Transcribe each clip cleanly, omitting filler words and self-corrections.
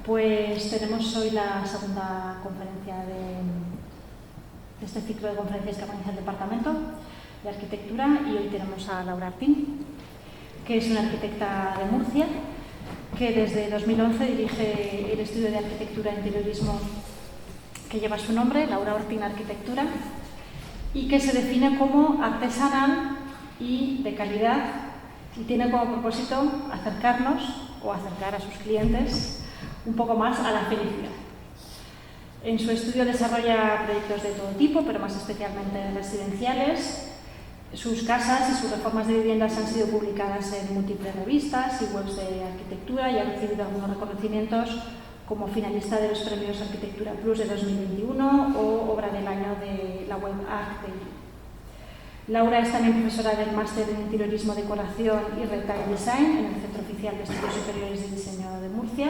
Pues tenemos hoy la segunda conferencia de este ciclo de conferencias que organiza el Departamento de Arquitectura, y hoy tenemos a Laura Artín, que es una arquitecta de Murcia, que desde 2011 dirige el estudio de arquitectura e interiorismo que lleva su nombre, Laura Artín Arquitectura, y que se define como artesanal y de calidad, y tiene como propósito acercarnos o acercar a sus clientes un poco más a la felicidad. En su estudio desarrolla proyectos de todo tipo, pero más especialmente residenciales. Sus casas y sus reformas de viviendas han sido publicadas en múltiples revistas y webs de arquitectura y ha recibido algunos reconocimientos como finalista de los premios Arquitectura Plus de 2021 o obra del año de la web ArcDaily. Laura es también profesora del máster en interiorismo, decoración y retail design en el Centro Oficial de Estudios Superiores de Diseño de Murcia.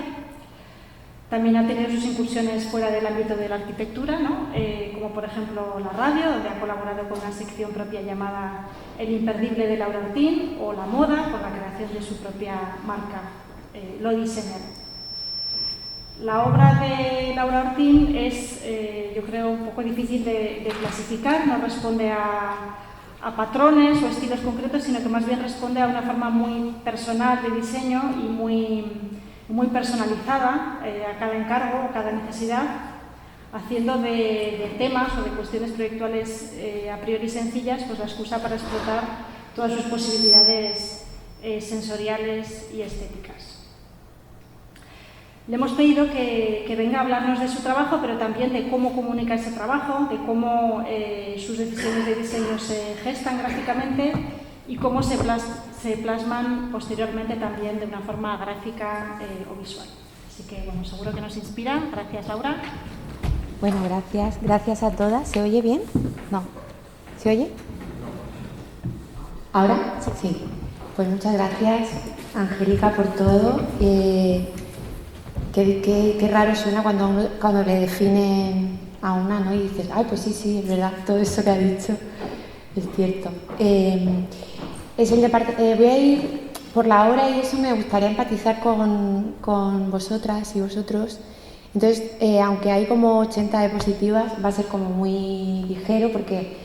También ha tenido sus incursiones fuera del ámbito de la arquitectura, ¿no? Como por ejemplo la radio, donde ha colaborado con una sección propia llamada El Imperdible de Laura Artín, o la moda, con la creación de su propia marca, Lo Designer. La obra de Laura Artín es, yo creo, un poco difícil de clasificar, no responde a patrones o estilos concretos, sino que más bien responde a una forma muy personal de diseño y muy personalizada a cada encargo, a cada necesidad, haciendo de temas o de cuestiones proyectuales a priori sencillas, pues la excusa para explotar todas sus posibilidades sensoriales y estéticas. Le hemos pedido que venga a hablarnos de su trabajo, pero también de cómo comunica ese trabajo, de cómo sus decisiones de diseño se gestan gráficamente y cómo se plasman posteriormente también de una forma gráfica o visual. Así que, bueno, seguro que nos inspira. Gracias, Laura. Bueno, gracias a todas. ¿Se oye bien? No. ¿Se oye? ¿Ahora? Sí. Pues muchas gracias, Angélica, por todo. Qué raro suena cuando le definen a una, ¿no? Y dices, ay, pues sí, es verdad, todo eso que ha dicho es cierto. Voy a ir por la hora y eso me gustaría empatizar con vosotras y vosotros. Entonces, aunque hay como 80 diapositivas, va a ser como muy ligero porque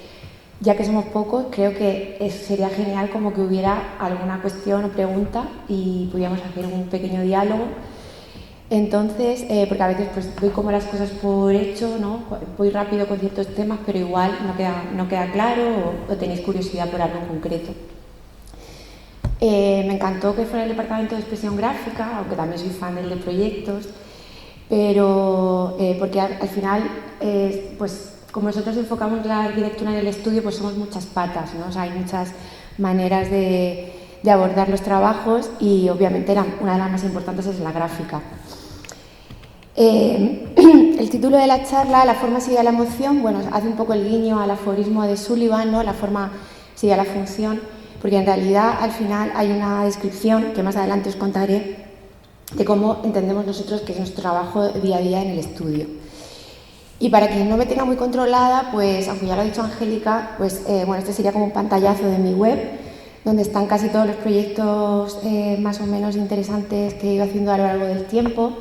ya que somos pocos, creo que sería genial como que hubiera alguna cuestión o pregunta y pudiéramos hacer un pequeño diálogo. Entonces, porque a veces pues doy como las cosas por hecho, ¿no? Voy rápido con ciertos temas, pero igual no queda claro o tenéis curiosidad por algo en concreto. Me encantó que fuera el departamento de expresión gráfica, aunque también soy fan del de proyectos, pero porque al final, pues como nosotros enfocamos la arquitectura en el estudio, pues somos muchas patas, ¿no? O sea, hay muchas maneras de abordar los trabajos y obviamente una de las más importantes es la gráfica. El título de la charla, La forma sigue a la emoción, bueno, hace un poco el guiño al aforismo de Sullivan, ¿no? La forma sigue a la función, porque en realidad al final hay una descripción que más adelante os contaré de cómo entendemos nosotros que es nuestro trabajo día a día en el estudio. Y para quien no me tenga muy controlada, pues aunque ya lo ha dicho Angélica, pues bueno, este sería como un pantallazo de mi web, donde están casi todos los proyectos más o menos interesantes que he ido haciendo a lo largo del tiempo.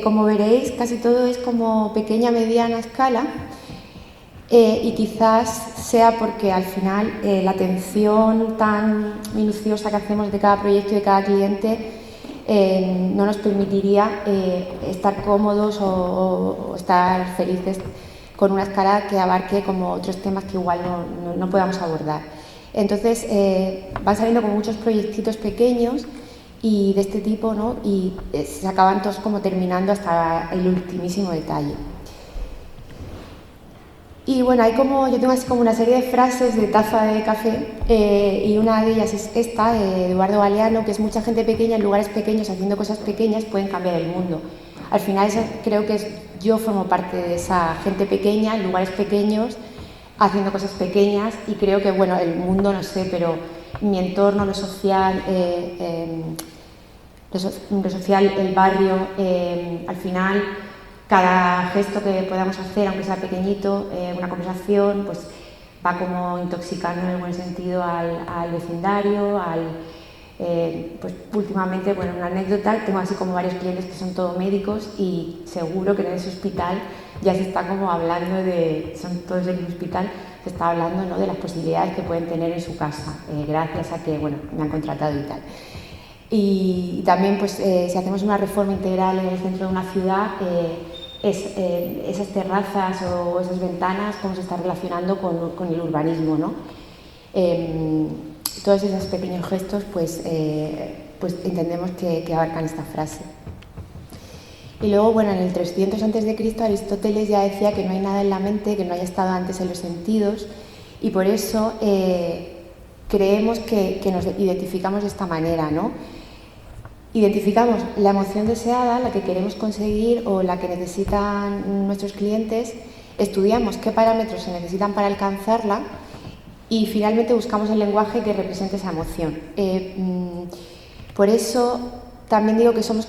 Como veréis, casi todo es como pequeña, mediana escala y quizás sea porque al final la atención tan minuciosa que hacemos de cada proyecto y de cada cliente no nos permitiría estar cómodos o estar felices con una escala que abarque como otros temas que igual no podamos abordar. Entonces van saliendo como muchos proyectitos pequeños y de este tipo, ¿no? Y se acaban todos como terminando hasta el ultimísimo detalle. Y bueno, yo tengo así como una serie de frases de taza de café y una de ellas es esta, de Eduardo Galeano, que es mucha gente pequeña en lugares pequeños haciendo cosas pequeñas pueden cambiar el mundo. Al final creo que yo formo parte de esa gente pequeña en lugares pequeños haciendo cosas pequeñas y creo que, bueno, el mundo no sé, pero mi entorno, lo social, el barrio, al final cada gesto que podamos hacer, aunque sea pequeñito, una conversación, pues va como intoxicando en el buen sentido al vecindario, Pues últimamente, bueno, una anécdota, tengo así como varios clientes que son todos médicos y seguro que en ese hospital ya se está como hablando son todos del hospital, se está hablando, ¿no?, de las posibilidades que pueden tener en su casa, gracias a que, bueno, me han contratado y tal. Y también, pues, si hacemos una reforma integral en el centro de una ciudad, esas terrazas o esas ventanas, cómo se está relacionando con el urbanismo, ¿no? Todos esos pequeños gestos, pues entendemos que abarcan esta frase. Y luego, bueno, en el 300 a.C. Aristóteles ya decía que no hay nada en la mente que no haya estado antes en los sentidos, y por eso creemos que nos identificamos de esta manera, ¿no? Identificamos la emoción deseada, la que queremos conseguir o la que necesitan nuestros clientes, estudiamos qué parámetros se necesitan para alcanzarla y finalmente buscamos el lenguaje que represente esa emoción. Por eso también digo que somos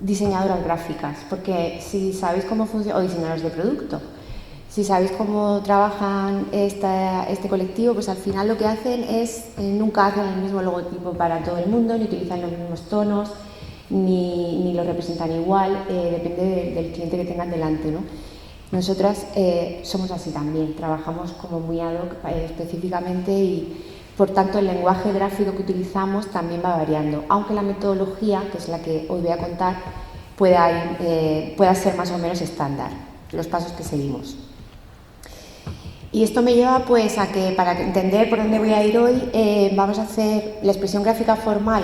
diseñadoras gráficas, porque si sabéis cómo funciona, o diseñadores de producto, si sabéis cómo trabajan este colectivo, pues al final lo que hacen es, nunca hacen el mismo logotipo para todo el mundo, ni utilizan los mismos tonos, ni lo representan igual, depende del cliente que tengan delante, ¿no? Nosotras somos así también, trabajamos como muy ad hoc específicamente y por tanto el lenguaje gráfico que utilizamos también va variando, aunque la metodología, que es la que hoy voy a contar, pueda ser más o menos estándar, los pasos que seguimos. Y esto me lleva pues a que, para entender por dónde voy a ir hoy, vamos a hacer la expresión gráfica formal.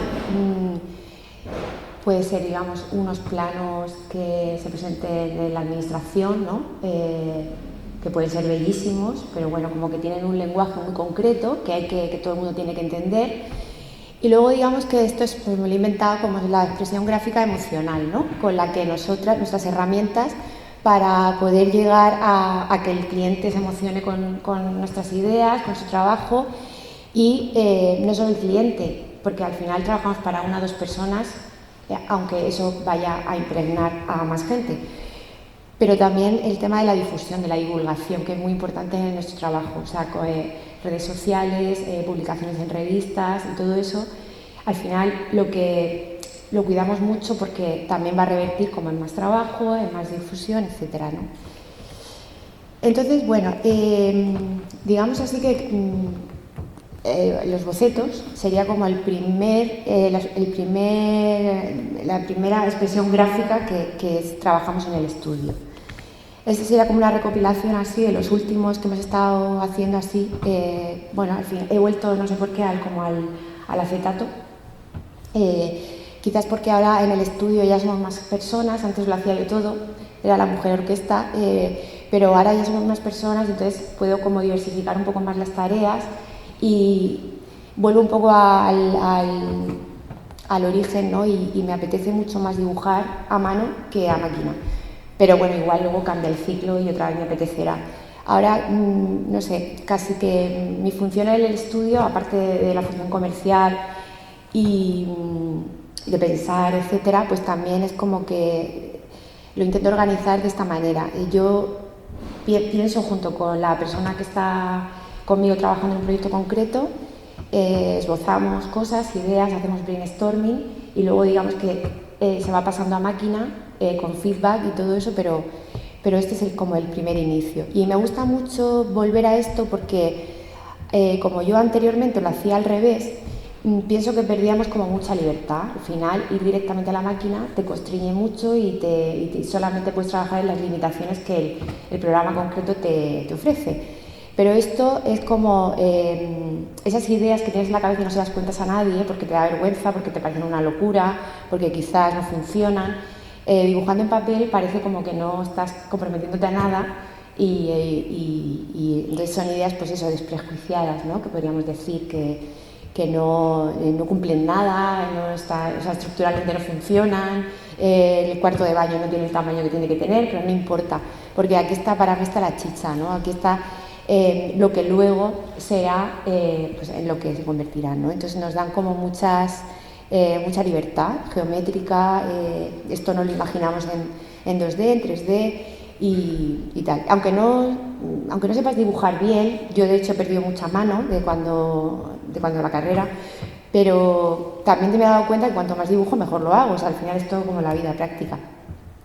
Puede ser, digamos, unos planos que se presenten en la administración, ¿no? Que pueden ser bellísimos, pero bueno, como que tienen un lenguaje muy concreto que todo el mundo tiene que entender. Y luego digamos que esto es, pues me lo he inventado como la expresión gráfica emocional, ¿no? Con la que nuestras herramientas para poder llegar a que el cliente se emocione con nuestras ideas, con su trabajo y no solo el cliente, porque al final trabajamos para una o dos personas, aunque eso vaya a impregnar a más gente. Pero también el tema de la difusión, de la divulgación, que es muy importante en nuestro trabajo, o sea, redes sociales, publicaciones en revistas y todo eso, al final lo cuidamos mucho porque también va a revertir como en más trabajo, en más difusión, etcétera, ¿no? Entonces, bueno, digamos así que los bocetos sería como la primera expresión gráfica que trabajamos en el estudio. Este sería como una recopilación así de los últimos que hemos estado haciendo así. Bueno, al fin he vuelto, no sé por qué, al acetato. Quizás porque ahora en el estudio ya somos más personas, antes lo hacía yo todo, era la mujer orquesta, pero ahora ya somos más personas, entonces puedo como diversificar un poco más las tareas y vuelvo un poco al origen, ¿no? Y me apetece mucho más dibujar a mano que a máquina. Pero bueno, igual luego cambia el ciclo y otra vez me apetecerá. Ahora, no sé, casi que mi función en el estudio, aparte de la función comercial y de pensar, etcétera, pues también es como que lo intento organizar de esta manera. Yo pienso junto con la persona que está conmigo trabajando en un proyecto concreto, esbozamos cosas, ideas, hacemos brainstorming y luego digamos que se va pasando a máquina con feedback y todo eso, pero este es como el primer inicio. Y me gusta mucho volver a esto porque como yo anteriormente lo hacía al revés, pienso que perdíamos como mucha libertad. Al final, ir directamente a la máquina te constriñe mucho y solamente puedes trabajar en las limitaciones que el programa concreto te ofrece. Pero esto es como esas ideas que tienes en la cabeza y no se las cuentas a nadie porque te da vergüenza, porque te parecen una locura, porque quizás no funcionan. Dibujando en papel parece como que no estás comprometiéndote a nada y entonces son ideas, pues eso, desprejuiciadas, ¿no? Que podríamos decir que no cumplen nada, o sea, estructuralmente no funcionan, el cuarto de baño no tiene el tamaño que tiene que tener, pero no importa, porque aquí está, para mí está la chicha, ¿no? Aquí está lo que luego será pues en lo que se convertirá, ¿no? Entonces nos dan como mucha libertad geométrica, esto no lo imaginamos en 2D, en 3D y tal. Aunque no sepas dibujar bien, yo de hecho he perdido mucha mano de cuando la carrera, Pero también me he dado cuenta que cuanto más dibujo, mejor lo hago. O sea, al final es todo como la vida práctica.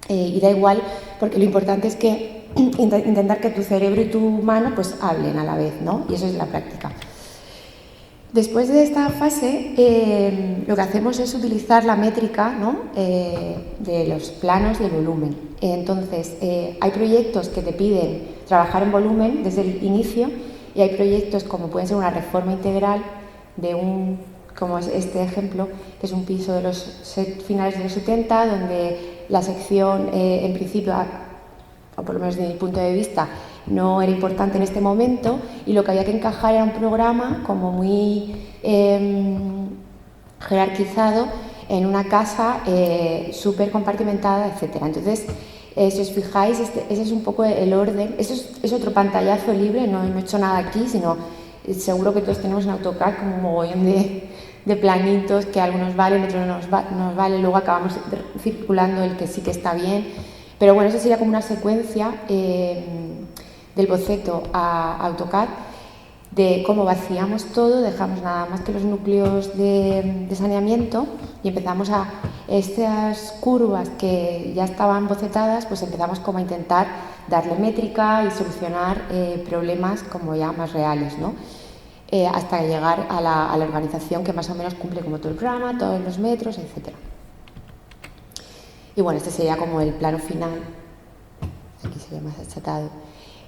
Y da igual, porque lo importante es que intentar que tu cerebro y tu mano pues hablen a la vez, ¿no? Y eso es la práctica. Después de esta fase, lo que hacemos es utilizar la métrica, ¿no? De los planos y el volumen. Entonces, hay proyectos que te piden trabajar en volumen desde el inicio y hay proyectos como pueden ser una reforma integral de como es este ejemplo, que es un piso de los finales de los 70, donde la sección, en principio, o por lo menos desde mi punto de vista, no era importante en este momento y lo que había que encajar era un programa como muy jerarquizado en una casa súper compartimentada, etc. Entonces, si os fijáis, ese es un poco el orden. Eso es otro pantallazo libre, no he hecho nada aquí, sino seguro que todos tenemos en AutoCAD como un mogollón de planitos que algunos valen, otros no nos valen, luego acabamos circulando el que sí que está bien. Pero bueno, eso sería como una secuencia del boceto a AutoCAD de cómo vaciamos todo, dejamos nada más que los núcleos de saneamiento y empezamos a estas curvas que ya estaban bocetadas, pues empezamos como a intentar darle métrica y solucionar problemas como ya más reales, ¿no? Hasta llegar a la organización que más o menos cumple como todo el programa, todos los metros, etc. Y bueno, este sería como el plano final, aquí se ve más achatado,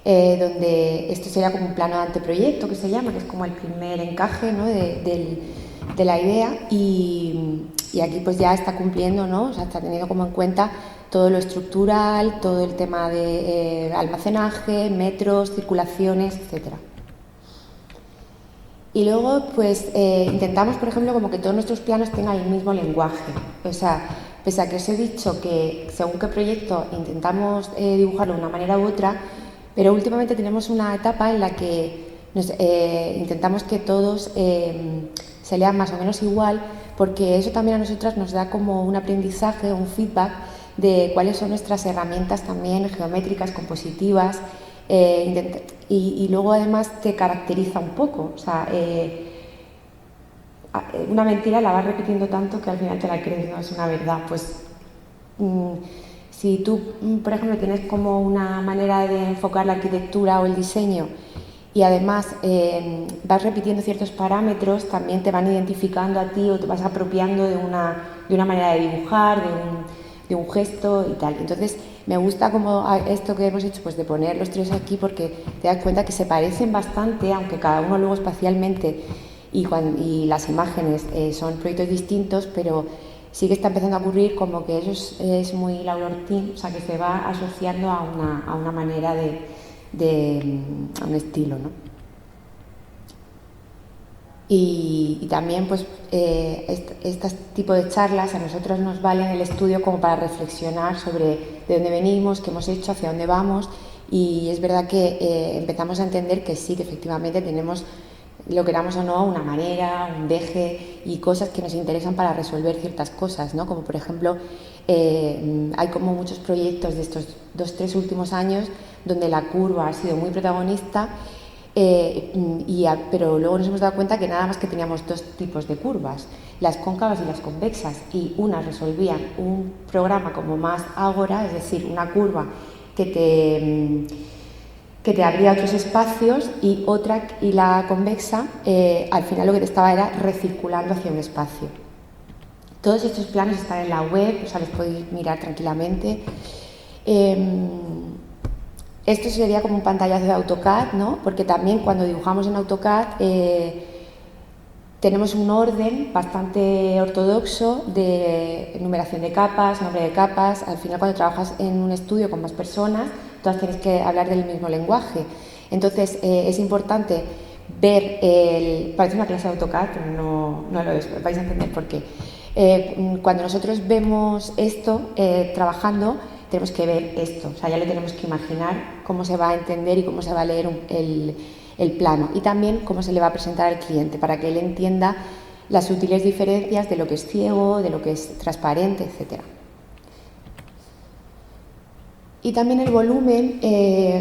donde esto sería como un plano de anteproyecto que se llama, que es como el primer encaje, ¿no? de la idea y aquí pues ya está cumpliendo, ¿no? O sea, está teniendo como en cuenta todo lo estructural, todo el tema de almacenaje, metros, circulaciones, etc. Y luego pues intentamos, por ejemplo, como que todos nuestros planos tengan el mismo lenguaje, o sea, pese a que os he dicho que según qué proyecto intentamos dibujarlo de una manera u otra, pero últimamente tenemos una etapa en la que intentamos que todos se lean más o menos igual, porque eso también a nosotras nos da como un aprendizaje, un feedback de cuáles son nuestras herramientas también geométricas, compositivas, y luego además te caracteriza un poco, o sea, una mentira la vas repitiendo tanto que al final te la crees, no es una verdad. Pues si tú, por ejemplo, tienes como una manera de enfocar la arquitectura o el diseño y además vas repitiendo ciertos parámetros, también te van identificando a ti o te vas apropiando de una manera de dibujar, de un gesto y tal. Entonces me gusta como esto que hemos hecho, pues de poner los tres aquí, porque te das cuenta que se parecen bastante, aunque cada uno luego espacialmente y las imágenes son proyectos distintos, pero sí que está empezando a ocurrir como que eso es muy Laura Ortín, o sea, que se va asociando a una manera a un estilo, ¿no? Y también pues este tipo de charlas a nosotros nos valen en el estudio como para reflexionar sobre de dónde venimos, qué hemos hecho, hacia dónde vamos, y es verdad que empezamos a entender que sí, que efectivamente tenemos, lo queramos o no, una manera, un deje y cosas que nos interesan para resolver ciertas cosas, ¿no? Como por ejemplo, hay como muchos proyectos de estos 2-3 últimos años donde la curva ha sido muy protagonista, pero luego nos hemos dado cuenta que nada más que teníamos dos tipos de curvas, las cóncavas y las convexas, y unas resolvían un programa como más ágora, es decir, una curva que te abría otros espacios, y la convexa al final lo que te estaba era recirculando hacia un espacio. Todos estos planos están en la web, o sea, los podéis mirar tranquilamente. Esto sería como un pantallazo de AutoCAD, ¿no? Porque también cuando dibujamos en AutoCAD tenemos un orden bastante ortodoxo de numeración de capas, nombre de capas. Al final, cuando trabajas en un estudio con más personas, todas tenéis que hablar del mismo lenguaje. Entonces, es importante ver parece una clase de AutoCAD, pero no lo es, vais a entender por qué. Cuando nosotros vemos esto trabajando, tenemos que ver esto, o sea, ya lo tenemos que imaginar cómo se va a entender y cómo se va a leer el plano, y también cómo se le va a presentar al cliente para que él entienda las sutiles diferencias de lo que es ciego, de lo que es transparente, etc. Y también el volumen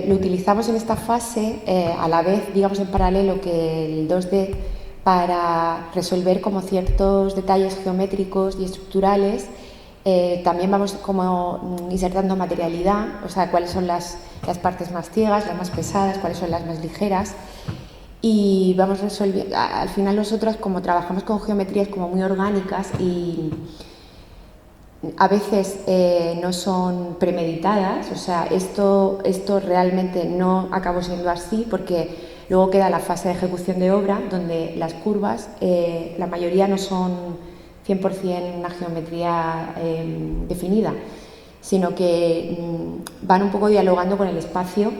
lo utilizamos en esta fase a la vez, digamos, en paralelo que el 2D para resolver como ciertos detalles geométricos y estructurales. También vamos como insertando materialidad, o sea, cuáles son las partes más ciegas, las más pesadas, cuáles son las más ligeras. Y vamos resolviendo, al final nosotros como trabajamos con geometrías como muy orgánicas y a veces no son premeditadas, o sea, esto realmente no acabó siendo así porque luego queda la fase de ejecución de obra donde las curvas, la mayoría no son 100% una geometría definida, sino que van un poco dialogando con el espacio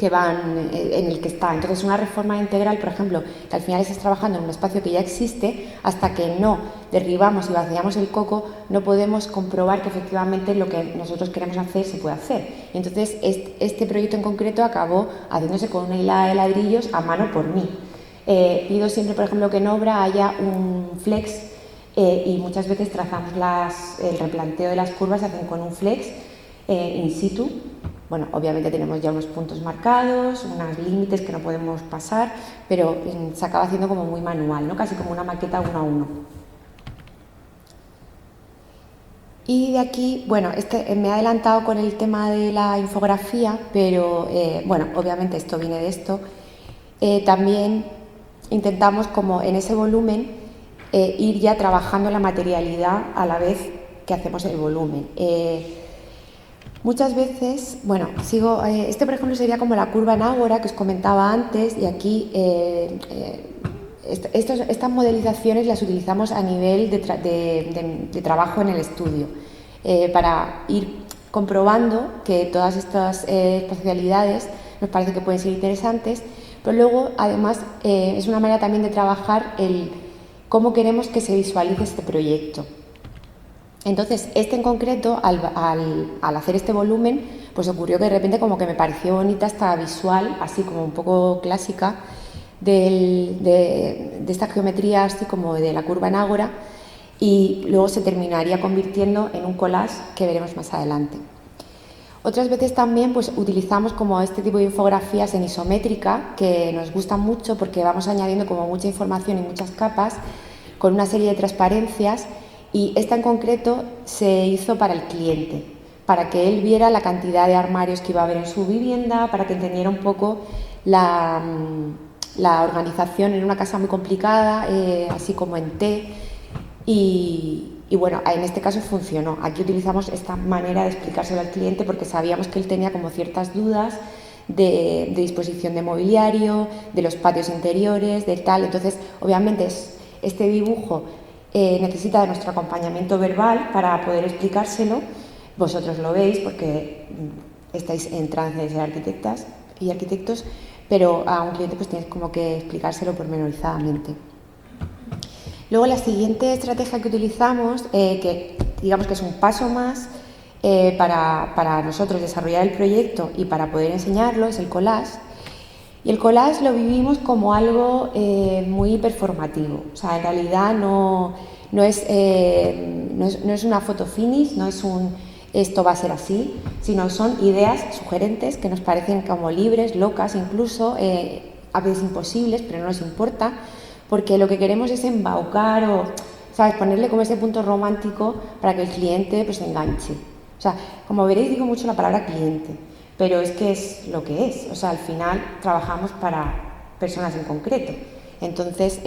en el que está. Entonces, una reforma integral, por ejemplo, que al final estás trabajando en un espacio que ya existe, hasta que no derribamos y vaciamos el coco, no podemos comprobar que efectivamente lo que nosotros queremos hacer se puede hacer. Entonces, este proyecto en concreto acabó haciéndose con una hilada de ladrillos a mano por mí. Pido siempre, por ejemplo, que en obra haya un flex y muchas veces trazamos el replanteo de las curvas, se hacen con un flex in situ. Bueno, obviamente tenemos ya unos puntos marcados, unos límites que no podemos pasar, pero se acaba haciendo como muy manual, ¿no? Casi como una maqueta 1 a 1. Y de aquí, bueno, me he adelantado con el tema de la infografía, pero bueno, obviamente esto viene de esto. También intentamos como en ese volumen ir ya trabajando la materialidad a la vez que hacemos el volumen. Muchas veces, bueno, por ejemplo sería como la curva en ágora que os comentaba antes, y aquí estas modelizaciones las utilizamos a nivel de trabajo en el estudio, para ir comprobando que todas estas espacialidades nos parece que pueden ser interesantes, pero luego además es una manera también de trabajar cómo queremos que se visualice este proyecto. Entonces, en concreto, al hacer este volumen, pues ocurrió que de repente como que me pareció bonita esta visual, así como un poco clásica, de esta geometría así como de la curva en ágora, y luego se terminaría convirtiendo en un collage que veremos más adelante. Otras veces también pues utilizamos como este tipo de infografías en isométrica, que nos gustan mucho porque vamos añadiendo como mucha información y muchas capas con una serie de transparencias. Y esta en concreto se hizo para el cliente, para que él viera la cantidad de armarios que iba a haber en su vivienda, para que entendiera un poco la organización en una casa muy complicada, así como en T. Y bueno, en este caso funcionó. Aquí utilizamos esta manera de explicárselo al cliente porque sabíamos que él tenía como ciertas dudas de disposición de mobiliario, de los patios interiores, de tal. Entonces, obviamente, este dibujo necesita de nuestro acompañamiento verbal para poder explicárselo. Vosotros lo veis porque estáis en trance de ser arquitectas y arquitectos, pero a un cliente pues tienes como que explicárselo pormenorizadamente. Luego la siguiente estrategia que utilizamos, que digamos que es un paso más para nosotros desarrollar el proyecto y para poder enseñarlo, es el collage. Y el collage lo vivimos como algo muy performativo, o sea, en realidad no es una foto finish, no es esto va a ser así, sino son ideas sugerentes que nos parecen como libres, locas incluso, a veces imposibles, pero no nos importa, porque lo que queremos es embaucar o, ¿sabes?, ponerle como ese punto romántico para que el cliente pues se enganche. O sea, como veréis digo mucho la palabra cliente, pero es que es lo que es, o sea, al final trabajamos para personas en concreto. Entonces,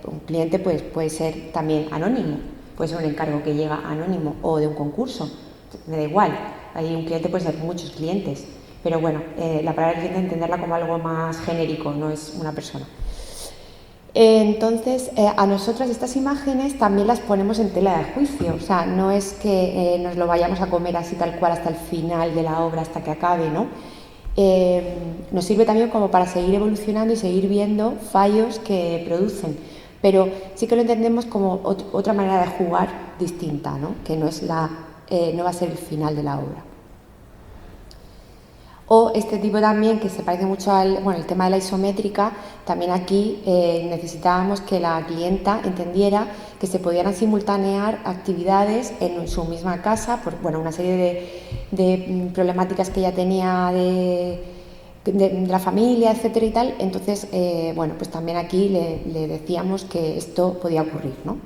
un cliente pues, puede ser también anónimo, puede ser un encargo que llega anónimo o de un concurso, me da igual, hay un cliente, puede ser muchos clientes, pero bueno, la palabra cliente entenderla como algo más genérico, no es una persona. Entonces, a nosotras estas imágenes también las ponemos en tela de juicio, o sea, no es que nos lo vayamos a comer así tal cual hasta el final de la obra, hasta que acabe, ¿no? Nos sirve también como para seguir evolucionando y seguir viendo fallos que producen, pero sí que lo entendemos como otra manera de jugar distinta, ¿no? Que no va a ser el final de la obra. O este tipo también, que se parece mucho el tema de la isométrica, también aquí necesitábamos que la clienta entendiera que se podían simultanear actividades en su misma casa, por una serie de problemáticas que ella tenía de la familia, etcétera y tal. Entonces, bueno, pues también aquí le decíamos que esto podía ocurrir, ¿no?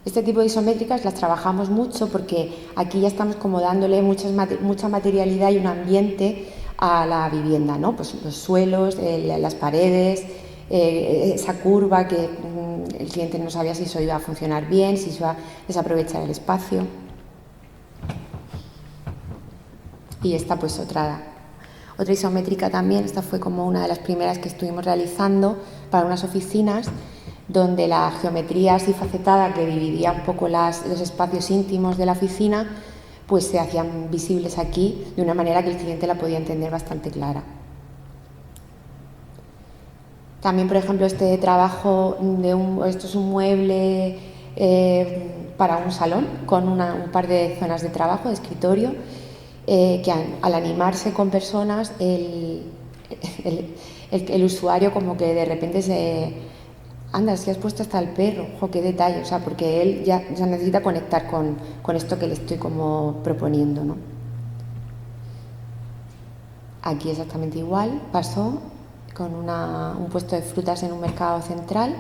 Este tipo de isométricas las trabajamos mucho porque aquí ya estamos como dándole mucha materialidad y un ambiente a la vivienda, ¿no? Pues los suelos, las paredes, esa curva que el cliente no sabía si eso iba a funcionar bien, si se iba a desaprovechar el espacio. Y esta pues otra isométrica también, esta fue como una de las primeras que estuvimos realizando para unas oficinas, donde la geometría así facetada que dividía un poco los espacios íntimos de la oficina, pues se hacían visibles aquí de una manera que el cliente la podía entender bastante clara. También, por ejemplo, este trabajo esto es un mueble para un salón con un par de zonas de trabajo, de escritorio, que al animarse con personas el usuario como que de repente anda, si has puesto hasta el perro, ojo, qué detalle, o sea, porque él ya necesita conectar con esto que le estoy como proponiendo, ¿no? Aquí exactamente igual, pasó con un puesto de frutas en un mercado central.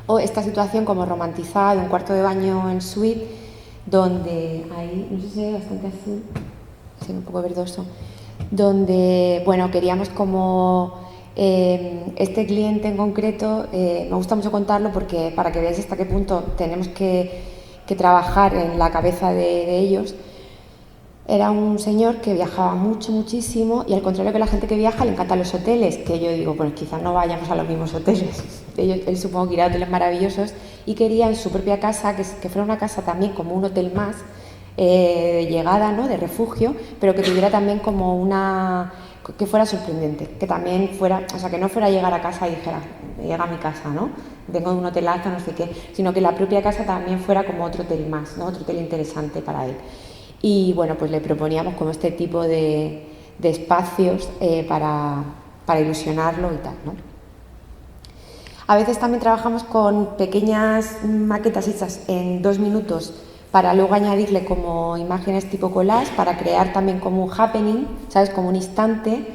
O esta situación como romantizada de un cuarto de baño en suite, donde ahí, no sé si hay bastante azul, sí, un poco verdoso, donde, bueno, queríamos como este cliente en concreto, me gusta mucho contarlo porque para que veáis hasta qué punto tenemos que trabajar en la cabeza de ellos. Era un señor que viajaba muchísimo y al contrario que la gente que viaja le encantan los hoteles, que yo digo, pues quizás no vayamos a los mismos hoteles. Él supongo que irá a hoteles maravillosos y quería en su propia casa, que fuera una casa también como un hotel más, de llegada, ¿no?, de refugio, pero que tuviera también como que fuera sorprendente, que también fuera, o sea, que no fuera a llegar a casa y dijera, llega a mi casa, ¿no?, vengo de un hotelazo, no sé qué, sino que la propia casa también fuera como otro hotel más, ¿no?, otro hotel interesante para él. Y bueno, pues le proponíamos como este tipo de espacios para ilusionarlo y tal, ¿no? A veces también trabajamos con pequeñas maquetas hechas en 2 minutos para luego añadirle como imágenes tipo collage, para crear también como un happening, ¿sabes?, como un instante.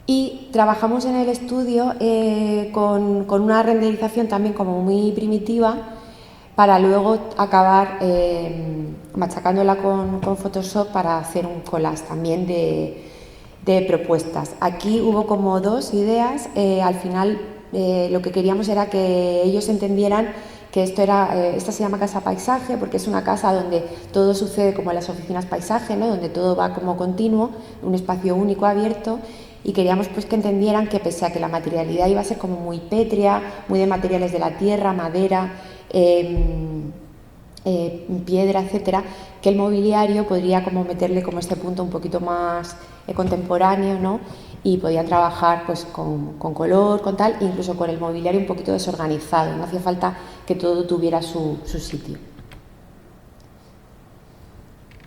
Y trabajamos en el estudio con una renderización también como muy primitiva, para luego acabar machacándola con Photoshop para hacer un collage también de propuestas. Aquí hubo como 2 ideas, al final lo que queríamos era que ellos entendieran que esta se llama casa paisaje porque es una casa donde todo sucede como en las oficinas paisaje, ¿no?, donde todo va como continuo, un espacio único abierto, y queríamos pues que entendieran que pese a que la materialidad iba a ser como muy pétrea, muy de materiales de la tierra, madera, piedra, etcétera, que el mobiliario podría como meterle como este punto un poquito más contemporáneo, ¿no?, y podían trabajar pues con color, con tal, incluso con el mobiliario un poquito desorganizado, no hacía falta que todo tuviera su sitio.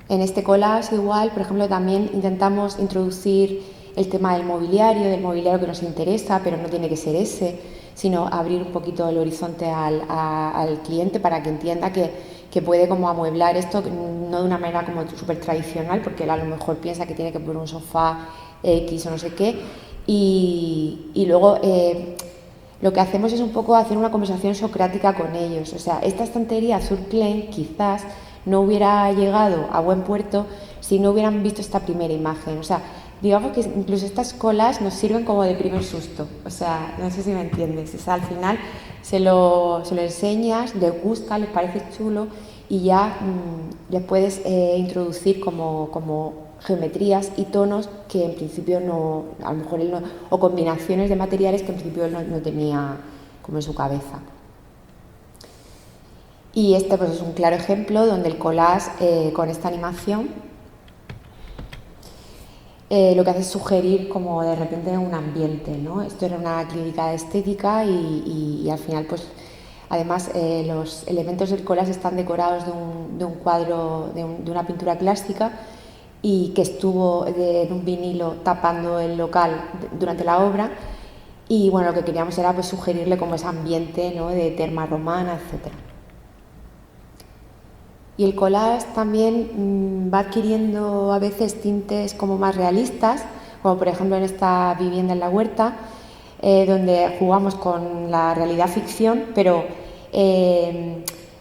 En este collage igual, por ejemplo, también intentamos introducir el tema del mobiliario que nos interesa, pero no tiene que ser ese, sino abrir un poquito el horizonte al cliente para que entienda que puede como amueblar esto, no de una manera como súper tradicional, porque él a lo mejor piensa que tiene que poner un sofá X o no sé qué, y luego lo que hacemos es un poco hacer una conversación socrática con ellos. O sea, esta estantería Azur Klein quizás no hubiera llegado a buen puerto si no hubieran visto esta primera imagen. O sea, digamos que incluso estas colas nos sirven como de primer susto. O sea, no sé si me entiendes. O sea, al final se lo enseñas, les gusta, les parece chulo y ya les puedes introducir como geometrías y tonos que en principio no, a lo mejor él no, o combinaciones de materiales que en principio él no tenía como en su cabeza. Y este pues es un claro ejemplo donde el collage con esta animación lo que hace es sugerir como de repente un ambiente, ¿no? Esto era una clínica de estética y al final pues además los elementos del collage están decorados de un cuadro, de una pintura clásica y que estuvo en un vinilo tapando el local durante la obra, y bueno, lo que queríamos era pues sugerirle como ese ambiente, ¿no?, de terma romana, etcétera. Y el collage también va adquiriendo a veces tintes como más realistas, como por ejemplo en esta vivienda en la huerta, donde jugamos con la realidad ficción, pero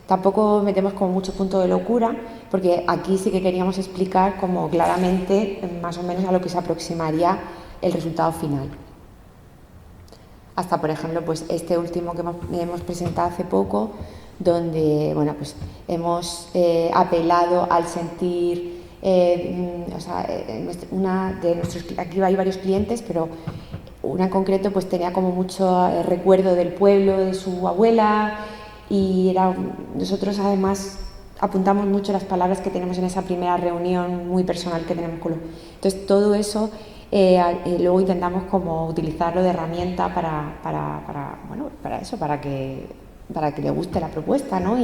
tampoco metemos como mucho punto de locura, porque aquí sí que queríamos explicar como claramente más o menos a lo que se aproximaría el resultado final. Hasta, por ejemplo, pues este último que hemos presentado hace poco, donde bueno, pues hemos apelado al sentir, una de nuestros, aquí hay varios clientes, pero una en concreto pues tenía como mucho recuerdo del pueblo, de su abuela, y nosotros además apuntamos mucho las palabras que tenemos en esa primera reunión muy personal que tenemos con los... Entonces todo eso luego intentamos como utilizarlo de herramienta para que le guste la propuesta, ¿no?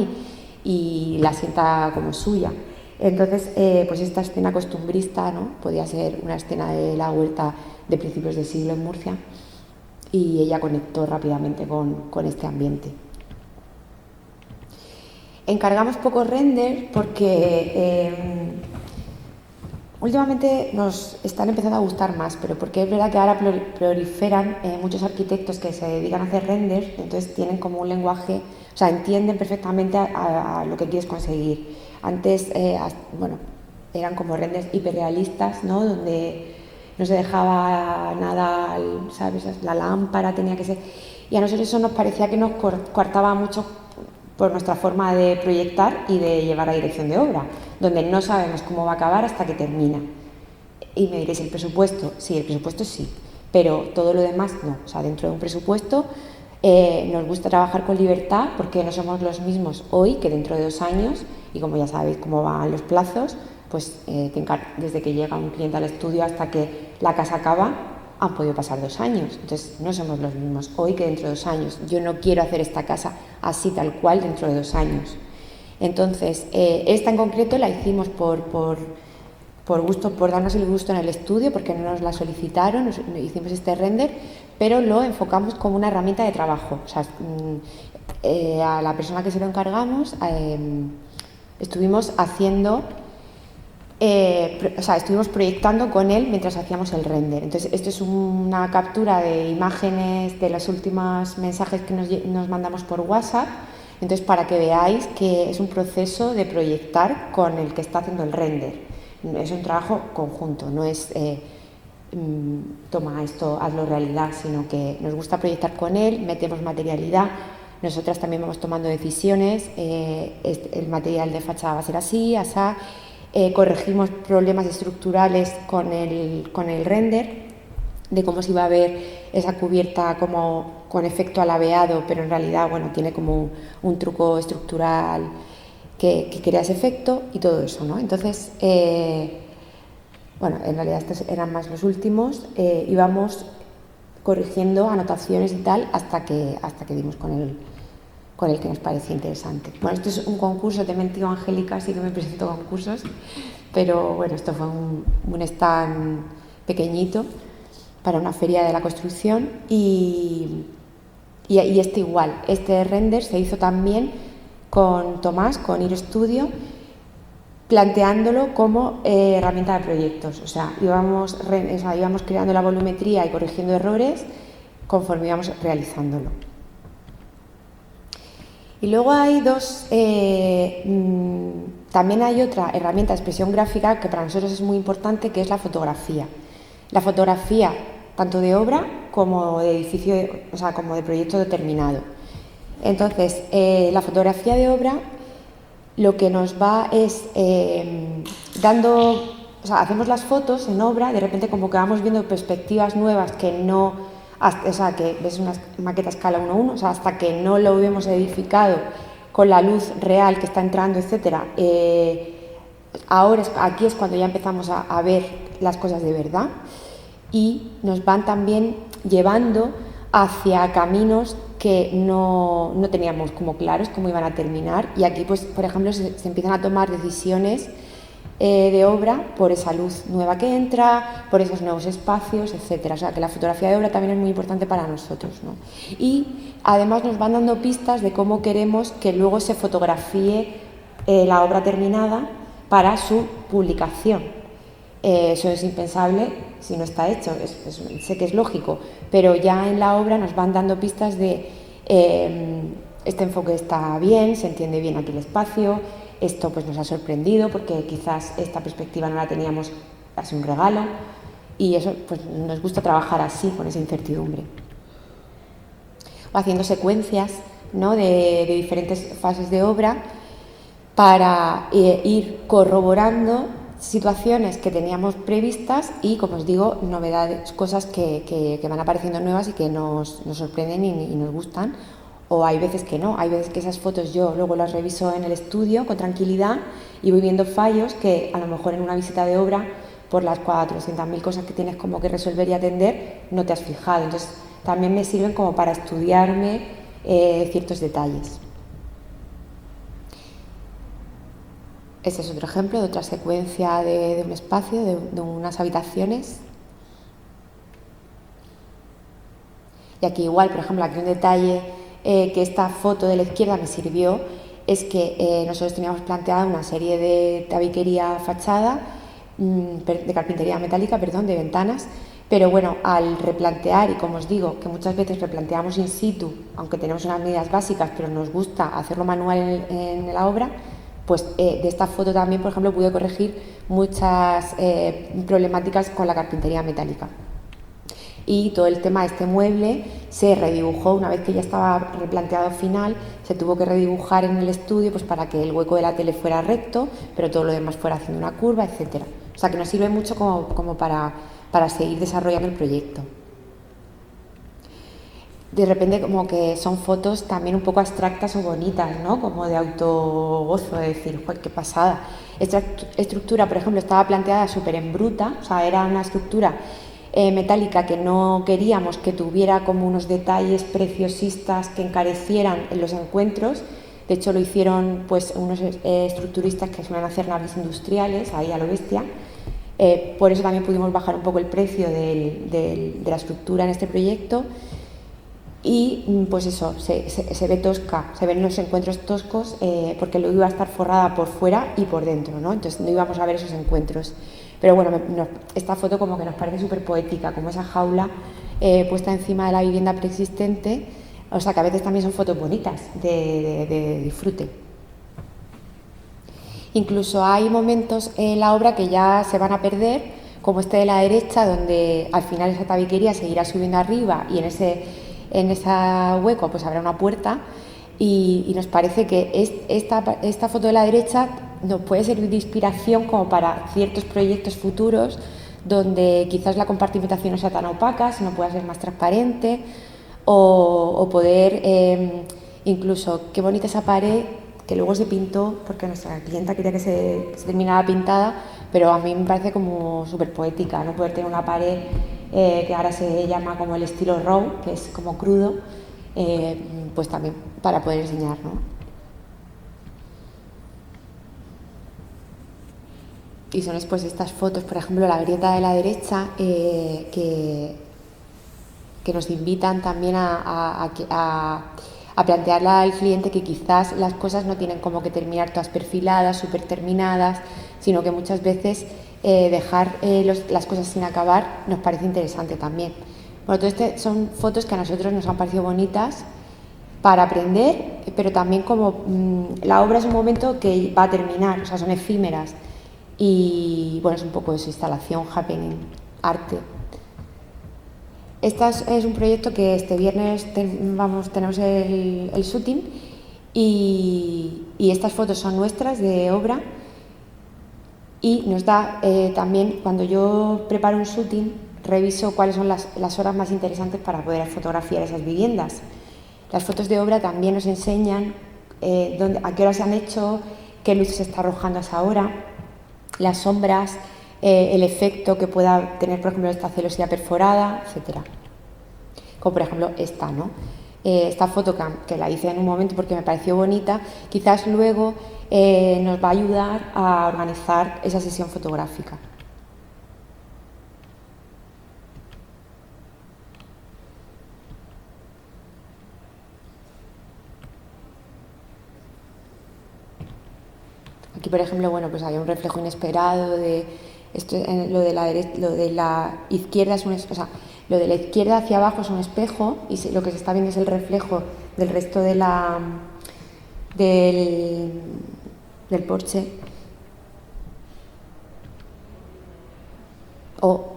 y la sienta como suya. Entonces, pues esta escena costumbrista, ¿no? Podía ser una escena de la huerta de principios del siglo en Murcia, y ella conectó rápidamente con este ambiente. Encargamos pocos renders porque últimamente nos están empezando a gustar más, pero porque es verdad que ahora proliferan muchos arquitectos que se dedican a hacer renders, entonces tienen como un lenguaje, o sea, entienden perfectamente a lo que quieres conseguir. Antes, eran como renders hiperrealistas, ¿no? Donde no se dejaba nada, ¿sabes? La lámpara tenía que ser... Y a nosotros eso nos parecía que nos coartaba mucho por nuestra forma de proyectar y de llevar a dirección de obra, donde no sabemos cómo va a acabar hasta que termina. Y me diréis, ¿el presupuesto? Sí, el presupuesto sí, pero todo lo demás no. O sea, dentro de un presupuesto nos gusta trabajar con libertad, porque no somos los mismos hoy que dentro de 2 años, y como ya sabéis cómo van los plazos, pues desde que llega un cliente al estudio hasta que la casa acaba, han podido pasar 2 años. Entonces no somos los mismos hoy que dentro de 2 años. Yo no quiero hacer esta casa así tal cual dentro de 2 años. Entonces esta en concreto la hicimos por gusto, por darnos el gusto en el estudio, porque no nos la solicitaron, hicimos este render, pero lo enfocamos como una herramienta de trabajo. O sea, a la persona que se lo encargamos estuvimos haciendo... estuvimos proyectando con él mientras hacíamos el render. Entonces, esto es una captura de imágenes de los últimos mensajes que nos mandamos por WhatsApp. Entonces, para que veáis que es un proceso de proyectar con el que está haciendo el render. Es un trabajo conjunto, no es toma esto, hazlo realidad, sino que nos gusta proyectar con él, metemos materialidad. Nosotras también vamos tomando decisiones, el material de fachada va a ser así, asá. Corregimos problemas estructurales con el render, de cómo se iba a ver esa cubierta como con efecto alabeado, pero en realidad tiene como un truco estructural que crea ese efecto y todo eso, ¿no? Entonces, en realidad estos eran más los últimos, íbamos corrigiendo anotaciones y tal hasta que dimos con el que nos parecía interesante. Bueno, esto es un concurso, te he mentido, Angélica, sí que me presento a concursos, pero esto fue un stand pequeñito para una feria de la construcción y este igual, este render se hizo también con Tomás, con Iro Studio, planteándolo como herramienta de proyectos. O sea, íbamos creando la volumetría y corrigiendo errores conforme íbamos realizándolo. Y luego hay también hay otra herramienta de expresión gráfica que para nosotros es muy importante, que es la fotografía. La fotografía tanto de obra como de edificio, como de proyecto determinado. Entonces, la fotografía de obra lo que nos va es hacemos las fotos en obra, de repente como que vamos viendo perspectivas nuevas que que ves una maqueta a escala 1:1, hasta que no lo hemos edificado con la luz real que está entrando, etcétera. Aquí es cuando ya empezamos a ver las cosas de verdad, y nos van también llevando hacia caminos que no teníamos como claros cómo iban a terminar, y aquí, pues, por ejemplo, se empiezan a tomar decisiones de obra por esa luz nueva que entra, por esos nuevos espacios, etcétera. O sea, que la fotografía de obra también es muy importante para nosotros, ¿no? Y además nos van dando pistas de cómo queremos que luego se fotografíe la obra terminada para su publicación. Eso es impensable si no está hecho, sé que es lógico, pero ya en la obra nos van dando pistas de este enfoque está bien, se entiende bien aquí el espacio, esto pues nos ha sorprendido porque quizás esta perspectiva no la teníamos, hace un regalo, y eso pues nos gusta trabajar así, con esa incertidumbre. O haciendo secuencias, ¿no?, de diferentes fases de obra para ir corroborando situaciones que teníamos previstas y, como os digo, novedades, cosas que van apareciendo nuevas y que nos sorprenden y nos gustan. O hay veces que no, hay veces que esas fotos yo luego las reviso en el estudio con tranquilidad y voy viendo fallos que a lo mejor en una visita de obra, por las 400.000 cosas que tienes como que resolver y atender, no te has fijado. Entonces también me sirven como para estudiarme ciertos detalles. Este es otro ejemplo de otra secuencia de un espacio, de unas habitaciones. Y aquí igual, por ejemplo, aquí un detalle que esta foto de la izquierda me sirvió es que nosotros teníamos planteada una serie de tabiquería fachada, de carpintería metálica, perdón, de ventanas, pero bueno, al replantear, y como os digo, que muchas veces replanteamos in situ, aunque tenemos unas medidas básicas, pero nos gusta hacerlo manual en la obra, pues de esta foto también, por ejemplo, pude corregir muchas problemáticas con la carpintería metálica. Y todo el tema de este mueble se redibujó una vez que ya estaba replanteado final, se tuvo que redibujar en el estudio pues para que el hueco de la tele fuera recto, pero todo lo demás fuera haciendo una curva, etcétera. O sea que nos sirve mucho como para seguir desarrollando el proyecto. De repente como que son fotos también un poco abstractas o bonitas, ¿no? Como de autogozo, de decir, ¡joder, qué pasada! Esta estructura, por ejemplo, estaba planteada súper en bruta, o sea, era una estructura metálica que no queríamos que tuviera como unos detalles preciosistas que encarecieran en los encuentros. De hecho, lo hicieron pues unos estructuristas que suelen hacer naves industriales, ahí a lo bestia. Por eso también pudimos bajar un poco el precio de la estructura en este proyecto. Y pues eso, se ve tosca, se ven los encuentros toscos porque luego iba a estar forrada por fuera y por dentro, ¿no? Entonces no íbamos a ver esos encuentros. Pero bueno, esta foto como que nos parece súper poética, como esa jaula puesta encima de la vivienda preexistente, o sea que a veces también son fotos bonitas de disfrute. Incluso hay momentos en la obra que ya se van a perder, como este de la derecha, donde al final esa tabiquería seguirá subiendo arriba y en ese hueco pues habrá una puerta y nos parece que esta foto de la derecha nos puede servir de inspiración como para ciertos proyectos futuros donde quizás la compartimentación no sea tan opaca, sino pueda ser más transparente o poder incluso, qué bonita esa pared que luego se pintó porque nuestra clienta quería que se terminara pintada, pero a mí me parece como súper poética, ¿no? Poder tener una pared que ahora se llama como el estilo raw, que es como crudo, pues también para poder enseñar, ¿no? Y son después estas fotos, por ejemplo, la grieta de la derecha, que nos invitan también a plantearle al cliente que quizás las cosas no tienen como que terminar todas perfiladas, súper terminadas, sino que muchas veces dejar las cosas sin acabar nos parece interesante también. Bueno, todo son fotos que a nosotros nos han parecido bonitas para aprender, pero también como la obra es un momento que va a terminar, o sea, son efímeras y bueno, es un poco eso, instalación, happening, arte. Este es un proyecto que este viernes tenemos el shooting y estas fotos son nuestras de obra y nos da también, cuando yo preparo un shooting, reviso cuáles son las horas más interesantes para poder fotografiar esas viviendas. Las fotos de obra también nos enseñan a qué hora se han hecho, qué luz se está arrojando a esa hora, las sombras, el efecto que pueda tener, por ejemplo, esta celosía perforada, etcétera. Como por ejemplo esta, ¿no? Esta foto que la hice en un momento porque me pareció bonita, quizás luego nos va a ayudar a organizar esa sesión fotográfica. Aquí, por ejemplo, bueno, pues había un reflejo inesperado de esto, lo de la izquierda es lo de la izquierda hacia abajo es un espejo y lo que se está viendo es el reflejo del resto de del porche. O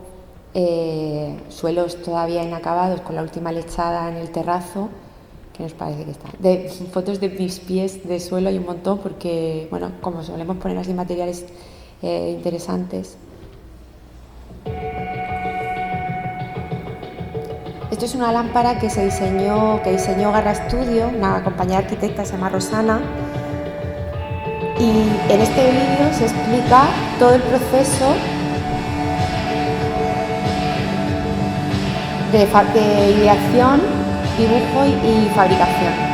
suelos todavía inacabados con la última lechada en el terrazo, que nos parece que está. De fotos de mis pies de suelo hay un montón porque, bueno, como solemos poner así materiales interesantes. Esto es una lámpara que diseñó Garra Studio, una compañía arquitecta que se llama Rosana. Y en este vídeo se explica todo el proceso de ideación, dibujo y fabricación.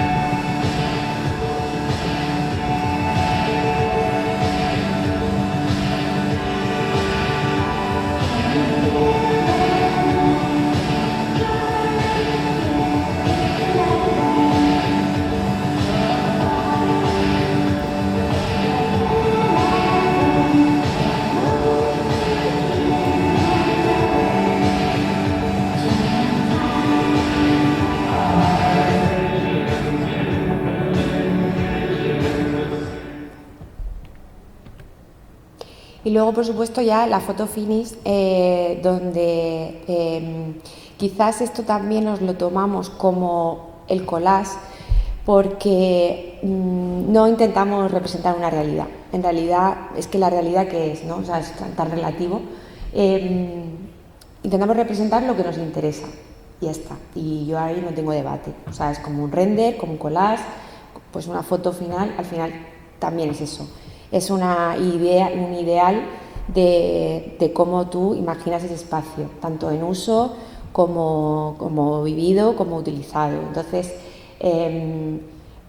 Y luego, por supuesto, ya la foto finish, donde quizás esto también nos lo tomamos como el collage, porque no intentamos representar una realidad. En realidad, es que la realidad que es, ¿no? O sea, es tan relativo. Intentamos representar lo que nos interesa. Y ya está. Y yo ahí no tengo debate. O sea, es como un render, como un collage, pues una foto final, al final también es eso. Es un ideal de cómo tú imaginas ese espacio, tanto en uso como vivido, como utilizado. Entonces,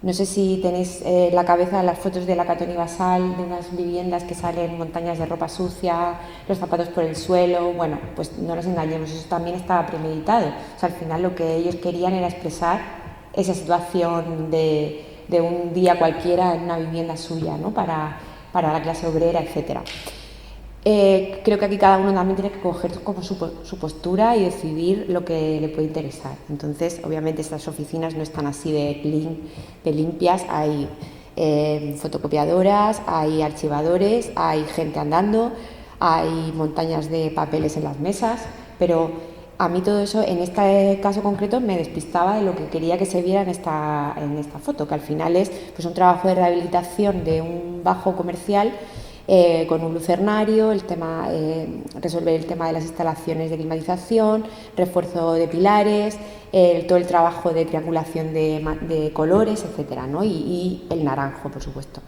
no sé si tenéis la cabeza las fotos de la Catoni Basal, de unas viviendas que salen montañas de ropa sucia, los zapatos por el suelo. Bueno, pues no nos engañemos, eso también estaba premeditado. O sea, al final lo que ellos querían era expresar esa situación de un día cualquiera en una vivienda suya, ¿no? Para la clase obrera, etc. Creo que aquí cada uno también tiene que coger como su postura y decidir lo que le puede interesar. Entonces, obviamente, estas oficinas no están así de limpias. Hay fotocopiadoras, hay archivadores, hay gente andando, hay montañas de papeles en las mesas, pero a mí todo eso, en este caso concreto, me despistaba de lo que quería que se viera en esta foto, que al final es pues, un trabajo de rehabilitación de un bajo comercial con un lucernario, resolver el tema de las instalaciones de climatización, refuerzo de pilares, todo el trabajo de triangulación de colores, etcétera, ¿no? y el naranjo, por supuesto.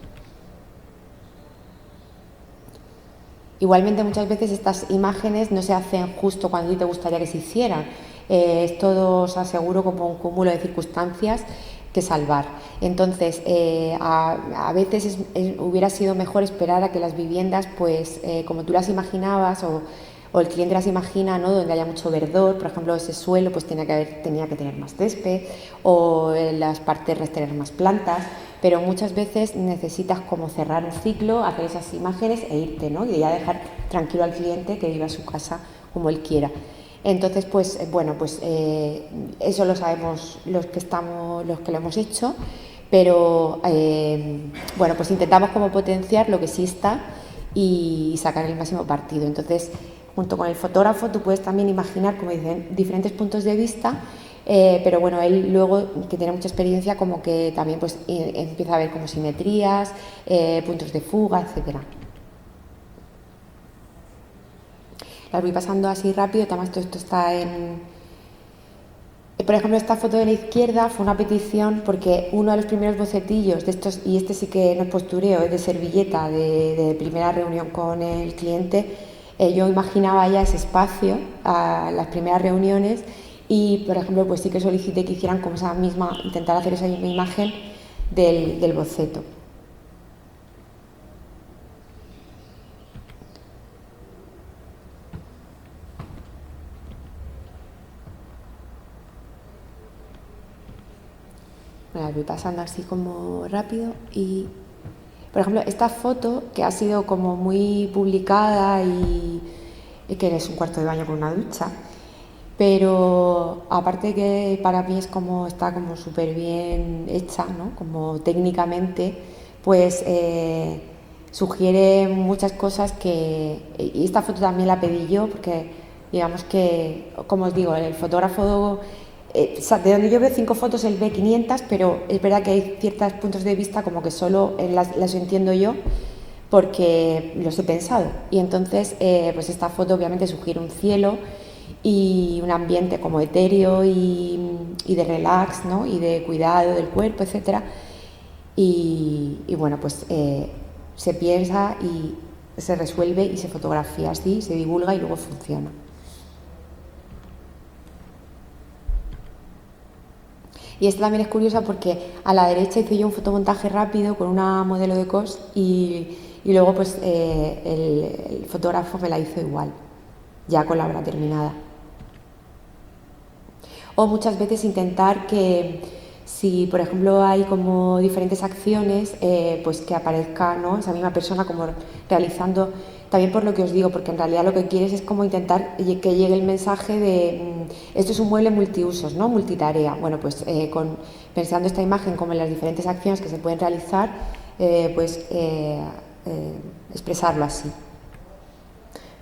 Igualmente, muchas veces estas imágenes no se hacen justo cuando a ti te gustaría que se hicieran. Es todo, os aseguro, como un cúmulo de circunstancias que salvar. Entonces, a veces hubiera sido mejor esperar a que las viviendas, pues, como tú las imaginabas o el cliente las imagina, ¿no? Donde haya mucho verdor, por ejemplo, ese suelo pues tenía que tener más césped, o en las parterres tener más plantas, pero muchas veces necesitas como cerrar un ciclo, hacer esas imágenes e irte, ¿no? Y ya dejar tranquilo al cliente que viva su casa como él quiera. Entonces, pues bueno, pues eso lo sabemos los que lo hemos hecho, pero bueno, pues intentamos como potenciar lo que sí está y sacar el máximo partido. Entonces, junto con el fotógrafo, tú puedes también imaginar, como dicen, diferentes puntos de vista, pero bueno, él luego, que tiene mucha experiencia, como que también pues empieza a ver como simetrías, puntos de fuga, etcétera. Las voy pasando así rápido, además todo esto está por ejemplo, esta foto de la izquierda fue una petición porque uno de los primeros bocetillos de estos, y este sí que no es postureo, es de servilleta de primera reunión con el cliente, yo imaginaba ya ese espacio a las primeras reuniones y, por ejemplo, pues sí que solicité que hicieran como intentar hacer esa misma imagen del boceto. Me las voy pasando así como rápido y Por ejemplo, esta foto que ha sido como muy publicada y que es un cuarto de baño con una ducha, pero aparte que para mí es como está como súper bien hecha, ¿no? Como técnicamente, pues sugiere muchas cosas y esta foto también la pedí yo porque digamos que, como os digo, el fotógrafo de donde yo veo 5 fotos él ve 500, pero es verdad que hay ciertos puntos de vista como que solo las entiendo yo porque los he pensado, y entonces pues esta foto obviamente sugiere un cielo y un ambiente como etéreo y de relax, ¿no? Y de cuidado del cuerpo, etcétera. Y bueno, pues se piensa y se resuelve y se fotografía así, se divulga y luego funciona. Y esta también es curiosa porque a la derecha hice yo un fotomontaje rápido con una modelo de COS y luego pues el fotógrafo me la hizo igual, ya con la obra terminada. O muchas veces intentar que si por ejemplo hay como diferentes acciones, pues que aparezca, ¿no?, esa misma persona como realizando, también por lo que os digo, porque en realidad lo que quieres es como intentar que llegue el mensaje de esto es un mueble multiusos, ¿no?, multitarea. Bueno, pues pensando esta imagen como en las diferentes acciones que se pueden realizar, pues expresarlo así.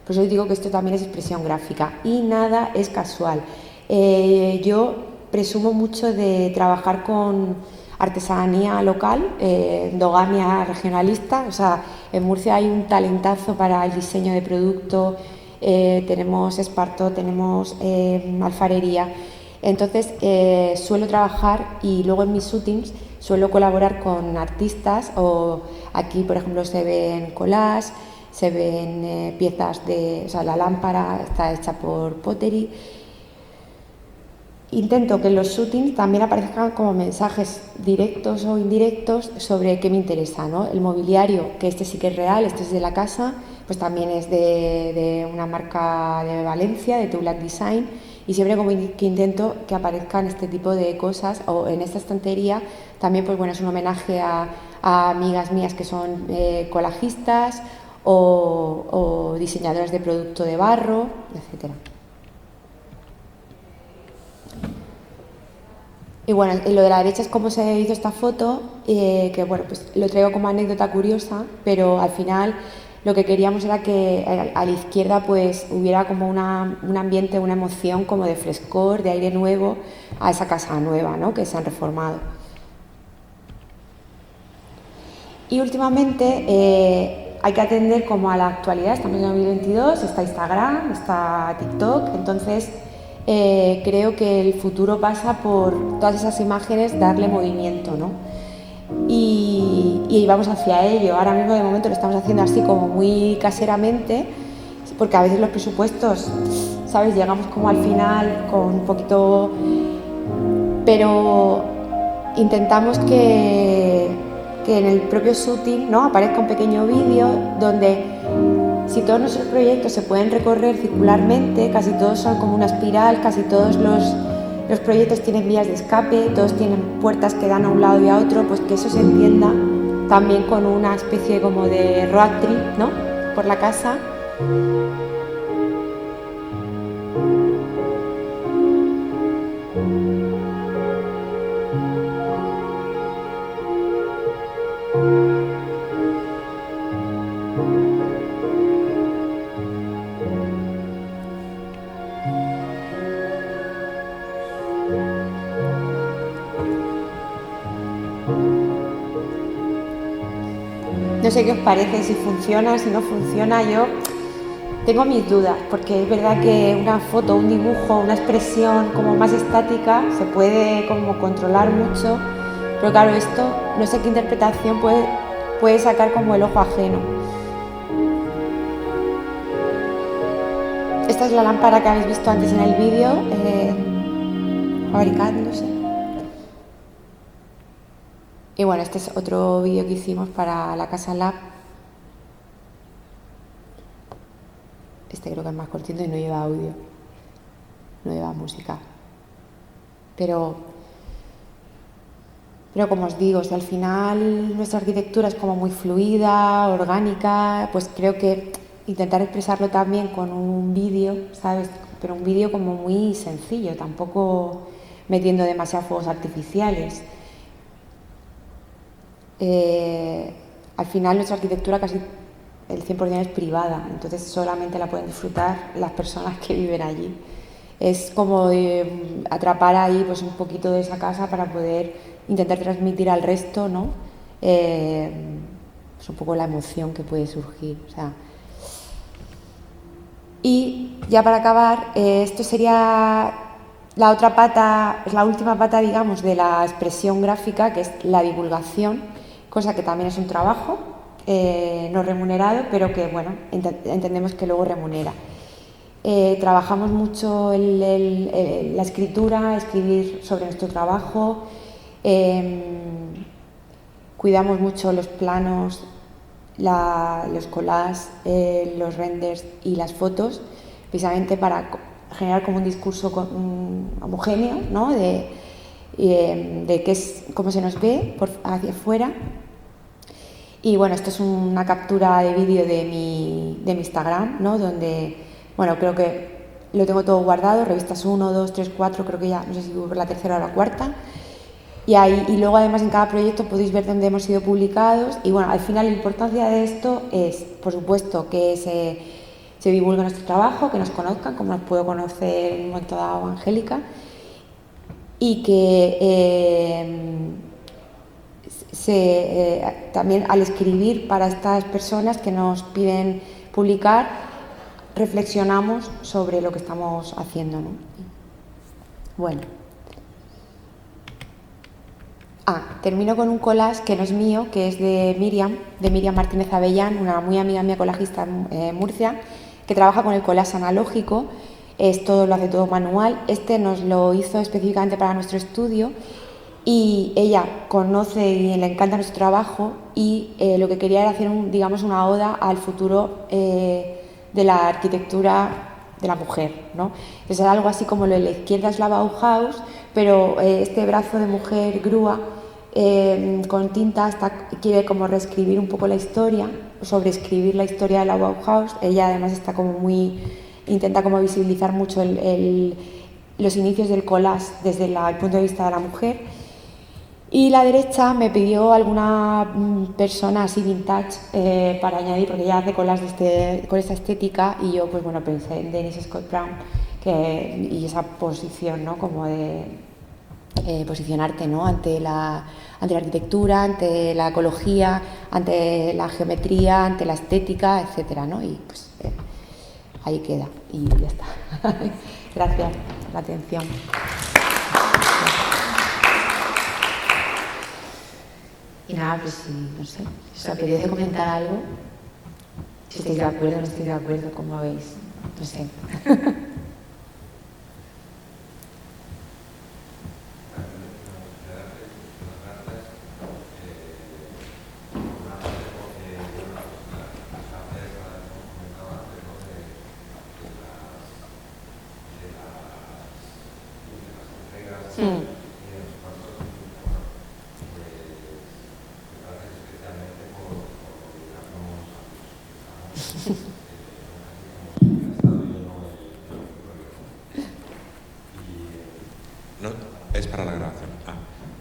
Por eso os digo que esto también es expresión gráfica y nada es casual. Yo presumo mucho de trabajar con artesanía local, endogamia regionalista. O sea, en Murcia hay un talentazo para el diseño de producto, tenemos esparto, tenemos alfarería. Entonces suelo trabajar y luego en mis shootings suelo colaborar con artistas, o aquí por ejemplo se ven collages, se ven piezas o sea, la lámpara está hecha por Pottery. Intento que en los shootings también aparezcan como mensajes directos o indirectos sobre qué me interesa, ¿no? El mobiliario, que este sí que es real, este es de la casa, pues también es de una marca de Valencia, de Teulat Design, y siempre como que intento que aparezcan este tipo de cosas, o en esta estantería también, pues bueno, es un homenaje a amigas mías que son colajistas o diseñadoras de producto de barro, etcétera. Y bueno, lo de la derecha es cómo se hizo esta foto, que bueno, pues lo traigo como anécdota curiosa, pero al final lo que queríamos era que a la izquierda pues hubiera como un ambiente, una emoción como de frescor, de aire nuevo a esa casa nueva, ¿no?, que se han reformado. Y últimamente hay que atender como a la actualidad, estamos en 2022, está Instagram, está TikTok, entonces creo que el futuro pasa por todas esas imágenes darle movimiento, ¿no? Y vamos hacia ello. Ahora mismo de momento lo estamos haciendo así como muy caseramente, porque a veces los presupuestos, ¿sabes?, llegamos como al final con un poquito, pero intentamos que en el propio shooting, ¿no?, aparezca un pequeño vídeo donde, si todos nuestros proyectos se pueden recorrer circularmente, casi todos son como una espiral, casi todos los proyectos tienen vías de escape, todos tienen puertas que dan a un lado y a otro, pues que eso se entienda también con una especie como de road trip, ¿no?, por la casa. No sé qué os parece, si funciona, si no funciona. Yo tengo mis dudas, porque es verdad que una foto, un dibujo, una expresión como más estática se puede como controlar mucho, pero claro, esto no sé qué interpretación puede sacar como el ojo ajeno. Esta es la lámpara que habéis visto antes en el vídeo, fabricándose. Y bueno, este es otro vídeo que hicimos para la Casa Lab. Este creo que es más cortito y no lleva audio, no lleva música. Pero Pero como os digo, si al final nuestra arquitectura es como muy fluida, orgánica, pues creo que intentar expresarlo también con un vídeo, ¿sabes? Pero un vídeo como muy sencillo, tampoco metiendo demasiados fuegos artificiales. Al final nuestra arquitectura casi el 100% es privada, entonces solamente la pueden disfrutar las personas que viven allí. Es como atrapar ahí pues un poquito de esa casa para poder intentar transmitir al resto, ¿no? Es un poco la emoción que puede surgir. O sea. Y ya para acabar, esto sería la otra pata, es la última pata, digamos, de la expresión gráfica, que es la divulgación, cosa que también es un trabajo no remunerado, pero que, bueno, entendemos que luego remunera. Trabajamos mucho la escritura, escribir sobre nuestro trabajo, cuidamos mucho los planos, los collages, los renders y las fotos, precisamente para generar como un discurso homogéneo, ¿no? de qué es, cómo se nos ve hacia afuera. Y bueno, esto es una captura de vídeo de mi Instagram, ¿no? Donde, bueno, creo que lo tengo todo guardado, revistas 1, 2, 3, 4, creo que ya, no sé si voy por la tercera o la cuarta. Y luego además en cada proyecto podéis ver dónde hemos sido publicados. Y bueno, al final la importancia de esto es, por supuesto, que se divulgue nuestro trabajo, que nos conozcan, como nos puedo conocer en un momento dado Angélica, y que también al escribir para estas personas que nos piden publicar, reflexionamos sobre lo que estamos haciendo, ¿no? Bueno. Termino con un collage que no es mío, que es de Miriam Martínez Avellán, una muy amiga mía colajista en Murcia, que trabaja con el collage analógico, lo hace todo manual. Este nos lo hizo específicamente para nuestro estudio y ella conoce y le encanta nuestro trabajo y lo que quería era hacer digamos una oda al futuro de la arquitectura de la mujer, ¿no? Es algo así como lo de la izquierda es la Bauhaus, pero este brazo de mujer grúa con tinta quiere como reescribir un poco la historia, sobreescribir la historia de la Bauhaus. Ella además está como intenta como visibilizar mucho los inicios del collage desde el punto de vista de la mujer. Y la derecha me pidió alguna persona así vintage para añadir, porque ella hace collage con esta estética, y yo pues bueno pensé en Dennis Scott Brown y esa posición, ¿no? Como de posicionarte, ¿no? ante la arquitectura, ante la ecología, ante la geometría, ante la estética, etcétera, ¿no? Y pues ahí queda y ya está. Gracias por la atención. Y nada, pues no sé, si os apetece comentar algo, si estáis de acuerdo o no estáis de acuerdo, como veis, no sé. No, es para la grabación.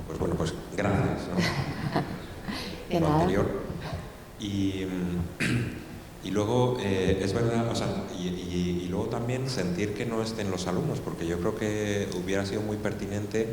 Pues bueno, pues gracias, ¿no? Lo anterior. Y luego, es verdad, o sea, y luego también sentir que no estén los alumnos, porque yo creo que hubiera sido muy pertinente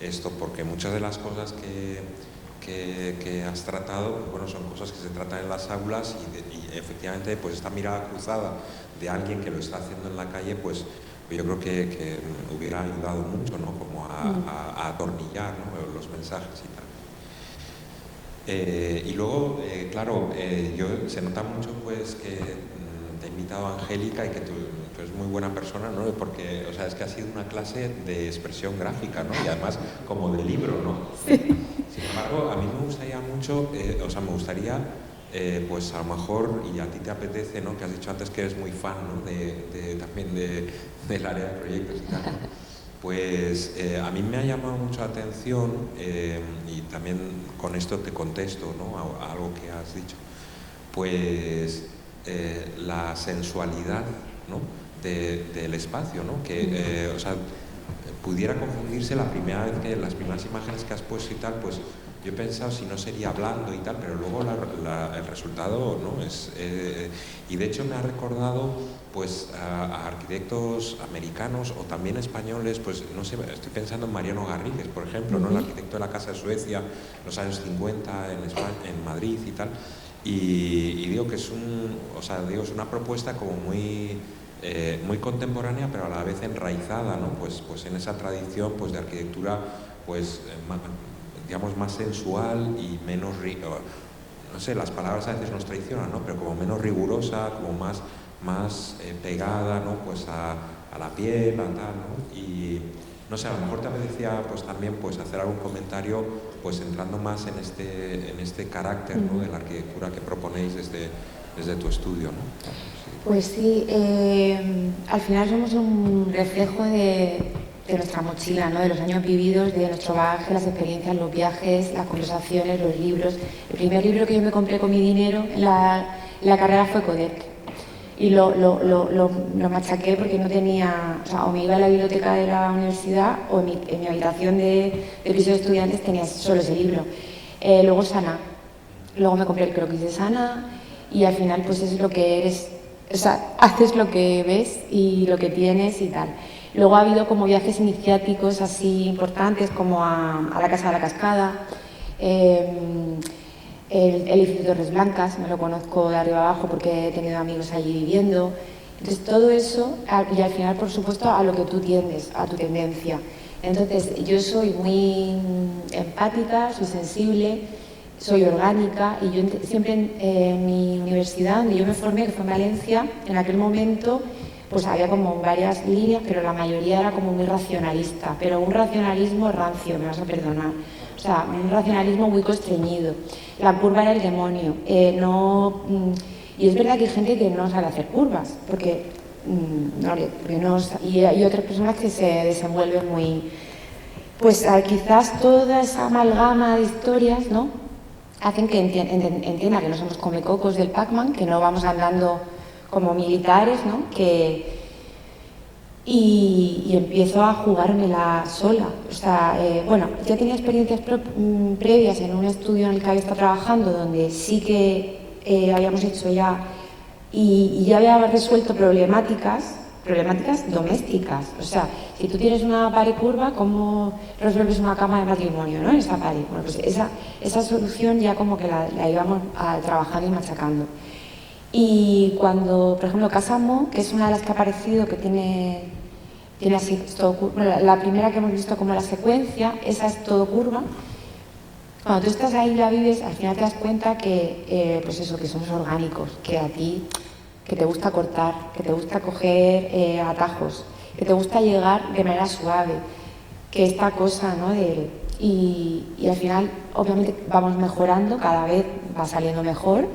esto, porque muchas de las cosas que has tratado, bueno, son cosas que se tratan en las aulas y efectivamente, pues esta mirada cruzada de alguien que lo está haciendo en la calle, pues yo creo que hubiera ayudado mucho, ¿no? Como a atornillar, ¿no? Los mensajes y tal. Y luego, claro, se nota mucho pues que te he invitado a Angélica y que tú eres muy buena persona, ¿no? Porque, o sea, es que ha sido una clase de expresión gráfica, ¿no? Y además como de libro, ¿no? Sí. Sin embargo, a mí me gustaría mucho, me gustaría, pues a lo mejor, y a ti te apetece, ¿no? Que has dicho antes que eres muy fan, ¿no? También del área de proyectos y tal, ¿no? Pues a mí me ha llamado mucho la atención, y también con esto te contesto, ¿no?, a algo que has dicho, pues la sensualidad, ¿no?, del espacio, ¿no?, que o sea, pudiera confundirse la primera vez que las primeras imágenes que has puesto y tal, pues yo he pensado si no sería hablando y tal, pero luego el resultado, ¿no?, es... y de hecho me ha recordado pues a arquitectos americanos o también españoles, pues no sé, estoy pensando en Mariano Garrigues, por ejemplo, ¿no?, el arquitecto de la Casa de Suecia en los años 50 en España, en Madrid y tal, y digo que es es una propuesta como muy contemporánea, pero a la vez enraizada, ¿no?, pues en esa tradición pues de arquitectura pues digamos más sensual y menos, no sé, las palabras a veces nos traicionan, ¿no?, pero como menos rigurosa, como más pegada, ¿no?, pues a la piel, a tal, ¿no? Y no sé, a lo mejor te apetecía pues también pues hacer algún comentario pues entrando más en este carácter, ¿no?, de la arquitectura que proponéis desde tu estudio, ¿no? Sí. Pues sí, al final somos un reflejo de nuestra mochila, ¿no?, de los años vividos, de nuestro bagaje, las experiencias, los viajes, las conversaciones, los libros. El primer libro que yo me compré con mi dinero en la carrera fue Codet. Y lo machaqué porque no tenía, o sea, o me iba a la biblioteca de la universidad o en mi habitación de piso de estudiantes tenía solo ese libro. Luego Sana, luego me compré el croquis de Sana y al final pues es lo que eres, o sea, haces lo que ves y lo que tienes y tal. Luego ha habido como viajes iniciáticos así importantes como a la Casa de la Cascada, el edificio Torres Blancas, me lo conozco de arriba abajo porque he tenido amigos allí viviendo. Entonces todo eso, y al final por supuesto a lo que tú tiendes, a tu tendencia. Entonces yo soy muy empática, soy sensible, soy orgánica y yo siempre en mi universidad donde yo me formé, que fue en Valencia, en aquel momento pues había como varias líneas, pero la mayoría era como muy racionalista, pero un racionalismo rancio, me vas a perdonar. O sea, un racionalismo muy constreñido. La curva era el demonio. Y es verdad que hay gente que no sabe hacer curvas, y hay otras personas que se desenvuelven muy... Pues quizás toda esa amalgama de historias, ¿no?, hacen que entienda que no somos comecocos del Pac-Man, que no vamos andando como militares, ¿no?, y empiezo a jugármela sola. O sea, bueno, ya tenía experiencias previas en un estudio en el que había estado trabajando, donde sí que habíamos hecho ya, y ya había resuelto problemáticas domésticas. O sea, si tú tienes una pared curva, ¿cómo resuelves una cama de matrimonio, ¿no?, en esa pared? Bueno, pues esa solución ya como que la íbamos trabajando y machacando. Y cuando, por ejemplo, Casamo, que es una de las que ha aparecido, que tiene así todo curva, la primera que hemos visto como la secuencia, esa es todo curva. Cuando tú estás ahí y la vives, al final te das cuenta que, pues eso, que somos orgánicos, que a ti, que te gusta cortar, que te gusta coger atajos, que te gusta llegar de manera suave, que esta cosa, ¿no?, y al final, obviamente, vamos mejorando, cada vez va saliendo mejor,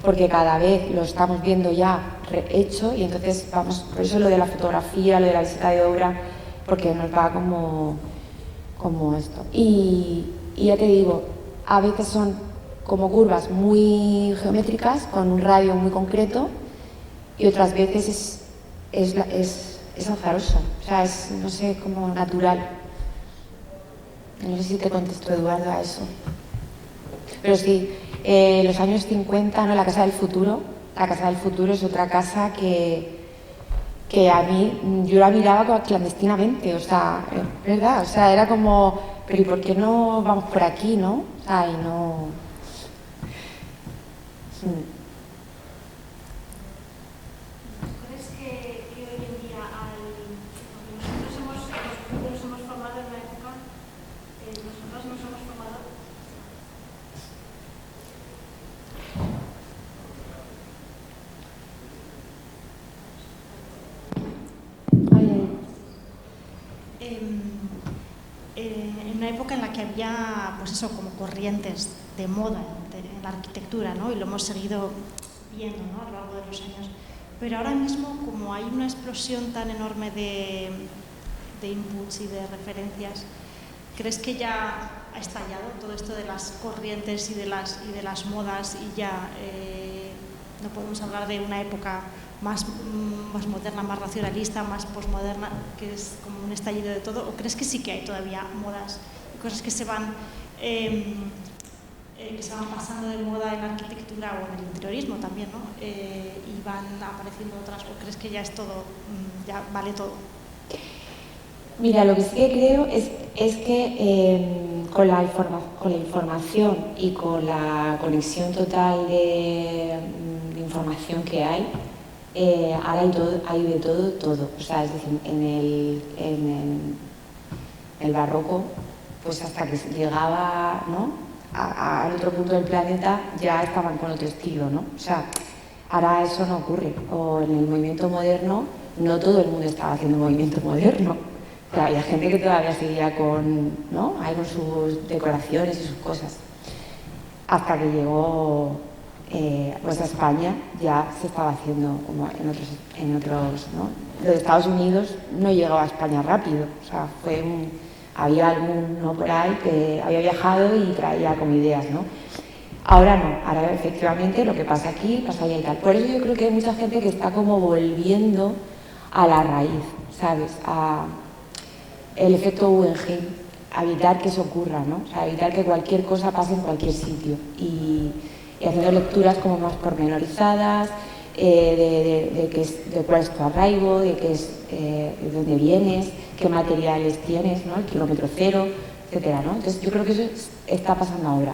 porque cada vez lo estamos viendo ya hecho y entonces vamos, por eso lo de la fotografía, lo de la visita de obra, porque nos va como esto. Y ya te digo, a veces son como curvas muy geométricas, con un radio muy concreto, y otras veces es azaroso, o sea, es, no sé, como natural. No sé si te contesto, Eduardo, a eso. Pero sí, los años 50, ¿no?, la Casa del Futuro. La Casa del Futuro es otra casa que a mí, yo la miraba clandestinamente, o sea, ¿verdad? O sea, era como, pero ¿y por qué no vamos por aquí, no? O sea, y no... ¿Crees que hoy en día nosotros nos hemos formado en una época, nosotros nos hemos formado? En una época en la que había, pues eso, como corrientes de moda en la arquitectura, ¿no?, y lo hemos seguido viendo, ¿no?, a lo largo de los años. Pero ahora mismo, como hay una explosión tan enorme de inputs y de referencias. ¿Crees que ya ha estallado todo esto de las corrientes y de las modas y ya no podemos hablar de una época más moderna, más racionalista, más posmoderna, que es como un estallido de todo? ¿O crees que sí que hay todavía modas y cosas que se van pasando de moda en la arquitectura o en el interiorismo también, ¿no? Y van apareciendo otras? ¿O crees que ya es todo, ya vale todo? Mira, lo que sí que creo es que con la información y con la conexión total de información que hay, ahora hay de todo. O sea, es decir, en el barroco, pues hasta que llegaba, ¿no?, al otro punto del planeta, ya estaban con otro estilo, ¿no? O sea, ahora eso no ocurre. O en el movimiento moderno, no todo el mundo estaba haciendo movimiento moderno. O sea, había gente que todavía seguía con, ¿no?, ahí con sus decoraciones y sus cosas. Hasta que llegó pues a España, ya se estaba haciendo como en otros, ¿no? Lo de Estados Unidos no llegaba a España rápido. O sea, había alguno por ahí que había viajado y traía como ideas, ¿no? Ahora no, ahora efectivamente lo que pasa aquí, pasa allá y tal. Por eso yo creo que hay mucha gente que está como volviendo a la raíz, ¿sabes? A el efecto Guggenheim, a evitar que eso ocurra, ¿no? O sea, evitar que cualquier cosa pase en cualquier sitio y haciendo lecturas como más pormenorizadas, de cuál es tu arraigo, de de dónde vienes, qué materiales tienes, ¿no?, el kilómetro cero, etcétera, ¿no? Entonces yo creo que eso está pasando ahora.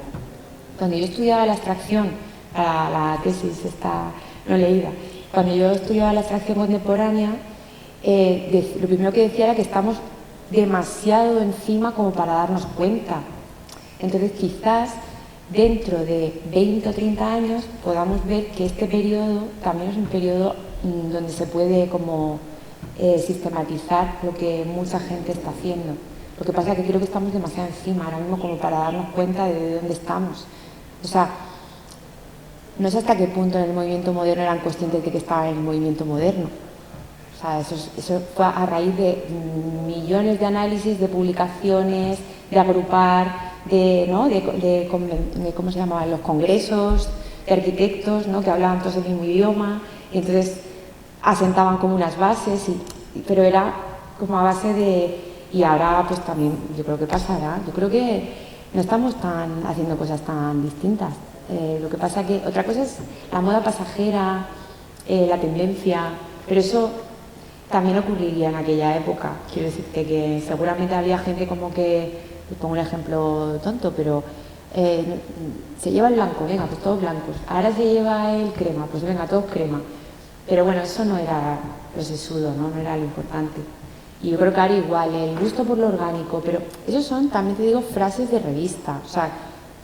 Cuando yo estudiaba la abstracción, para la tesis esta no leída, cuando yo estudiaba la abstracción contemporánea, lo primero que decía era que estamos demasiado encima como para darnos cuenta. Entonces quizás dentro de 20 o 30 años podamos ver que este periodo también es un periodo donde se puede como sistematizar lo que mucha gente está haciendo. Lo que pasa es que creo que estamos demasiado encima ahora mismo como para darnos cuenta de dónde estamos. O sea, no sé hasta qué punto en el movimiento moderno eran conscientes de que estaban en el movimiento moderno. O sea, eso fue a raíz de millones de análisis, de publicaciones, de agrupar, de cómo se llamaban los congresos de arquitectos, ¿no?, que hablaban todos el mismo idioma, y entonces asentaban como unas bases, pero era como a base de... Y ahora pues también yo creo que pasará, yo creo que no estamos haciendo cosas tan distintas. Lo que pasa que otra cosa es la moda pasajera, la tendencia, pero eso también ocurriría en aquella época. Quiero decirte que seguramente había gente como que, pongo un ejemplo tonto, pero se lleva el blanco, venga, pues todos blancos. Ahora se lleva el crema, pues venga, todos crema. Pero bueno, eso no era lo sesudo, ¿no? No era lo importante. Y yo creo que ahora igual, el gusto por lo orgánico, pero esos son, también te digo, frases de revista, o sea,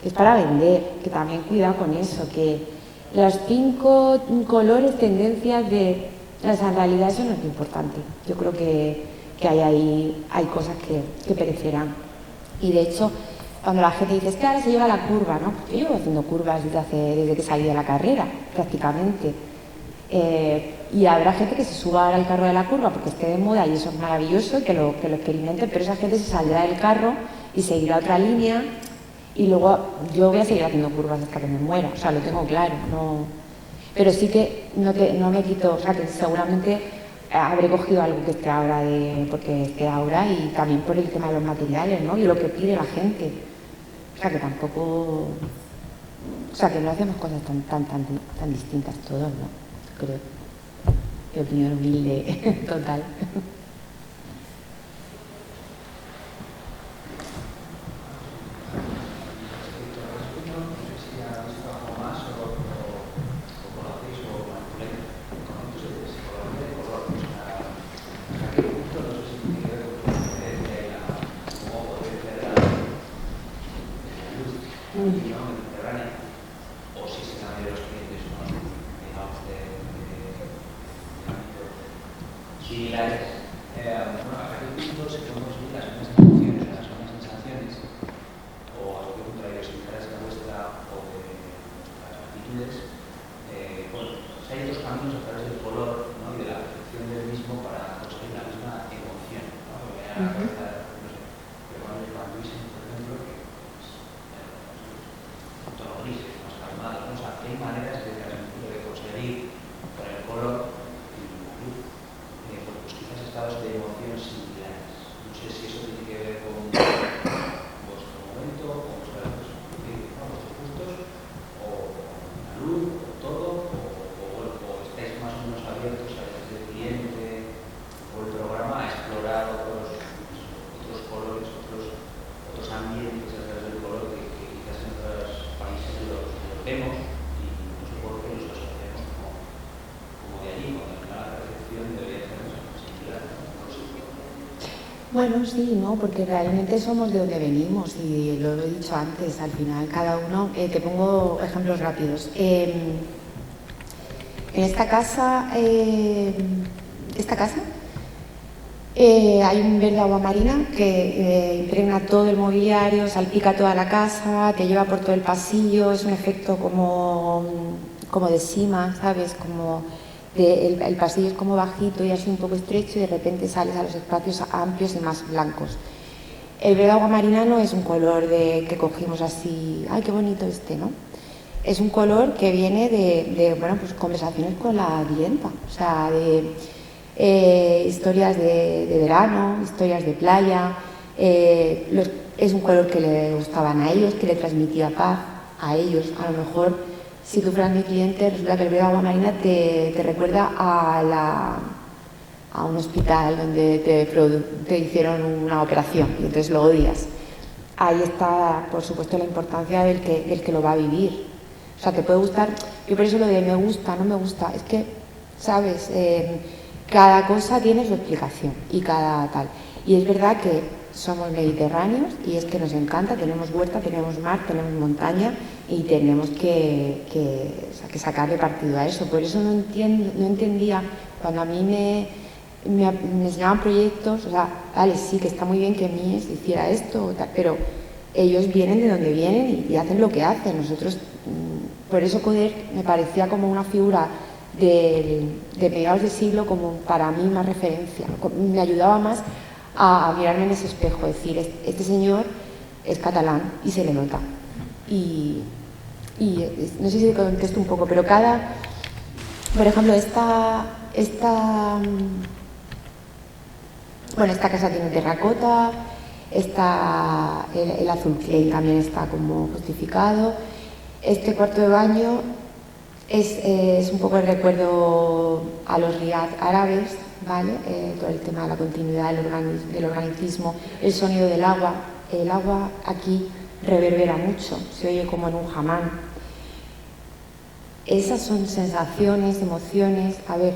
que es para vender, que también cuidado con eso, que los 5 colores, tendencias de... O sea, en realidad eso no es lo importante. Yo creo que hay cosas que perecerán. Y de hecho, cuando la gente dice, es que ahora se lleva la curva, ¿no? Porque yo llevo haciendo curvas desde que salí de la carrera, prácticamente. Y habrá gente que se suba ahora al carro de la curva porque esté de moda y eso es maravilloso, que lo experimenten, pero esa gente se saldrá del carro y seguirá otra línea y luego yo voy a seguir haciendo curvas hasta que me muera, o sea, lo tengo claro, no... Pero sí que no me quito, o sea, que seguramente habré cogido algo que esté ahora porque esté ahora y también por el tema de los materiales, ¿no? Y lo que pide la gente. O sea, que tampoco... O sea, que no hacemos cosas tan distintas todos, ¿no? Creo. Mi opinión humilde, total. Hay dos caminos a través del color, ¿no?, y de la percepción del mismo para conseguir la misma emoción, ¿no? Porque Hay maneras de conseguir con el color y la luz, pues quizás estados de emoción similares. No sé si eso tiene que ver con vuestro momento, con vuestros gustos, o la luz, o todo, o estáis más o menos abiertos a desde el cliente o el programa a explorar otros colores, otros ambientes a través del color que quizás en otros países los vemos. Bueno, sí, no, porque realmente somos de donde venimos y lo he dicho antes, al final cada uno, te pongo ejemplos rápidos. En esta casa, hay un verde agua marina que impregna todo el mobiliario, salpica toda la casa, te lleva por todo el pasillo, es un efecto como de sima, ¿sabes? El pasillo es como bajito y así un poco estrecho y de repente sales a los espacios amplios y más blancos. El verde agua marina no es un color que cogimos así, ¡ay, qué bonito ¿no? Es un color que viene de pues conversaciones con la clienta, o sea, de historias de verano, historias de playa, es un color que le gustaban a ellos, que le transmitía paz a ellos, a lo mejor. Si tú fueras mi cliente, resulta que el verde agua marina te recuerda a un hospital donde te hicieron una operación y entonces lo odias. Ahí está, por supuesto, la importancia del que lo va a vivir. O sea, te puede gustar. Yo por eso lo de me gusta, no me gusta, es que, ¿sabes? Cada cosa tiene su explicación y cada tal. Y es verdad que somos mediterráneos y es que nos encanta, tenemos huerta, tenemos mar, tenemos montaña y tenemos que sacarle partido a eso. Por eso no entendía cuando a mí me enseñaban proyectos, o sea, vale, sí que está muy bien que Mies hiciera esto, tal, pero ellos vienen de donde vienen y hacen lo que hacen. Nosotros, por eso Coder me parecía como una figura de mediados de siglo como para mí más referencia, me ayudaba más a mirarme en ese espejo, decir, este señor es catalán y se le nota. Y no sé si contesto un poco, pero por ejemplo, esta casa tiene terracota, el azul clay también está como justificado. Este cuarto de baño es un poco el recuerdo a los riad árabes, ¿vale? Todo el tema de la continuidad del organicismo, el sonido del agua. El agua aquí reverbera mucho, se oye como en un hammam. Esas son sensaciones, emociones. A ver,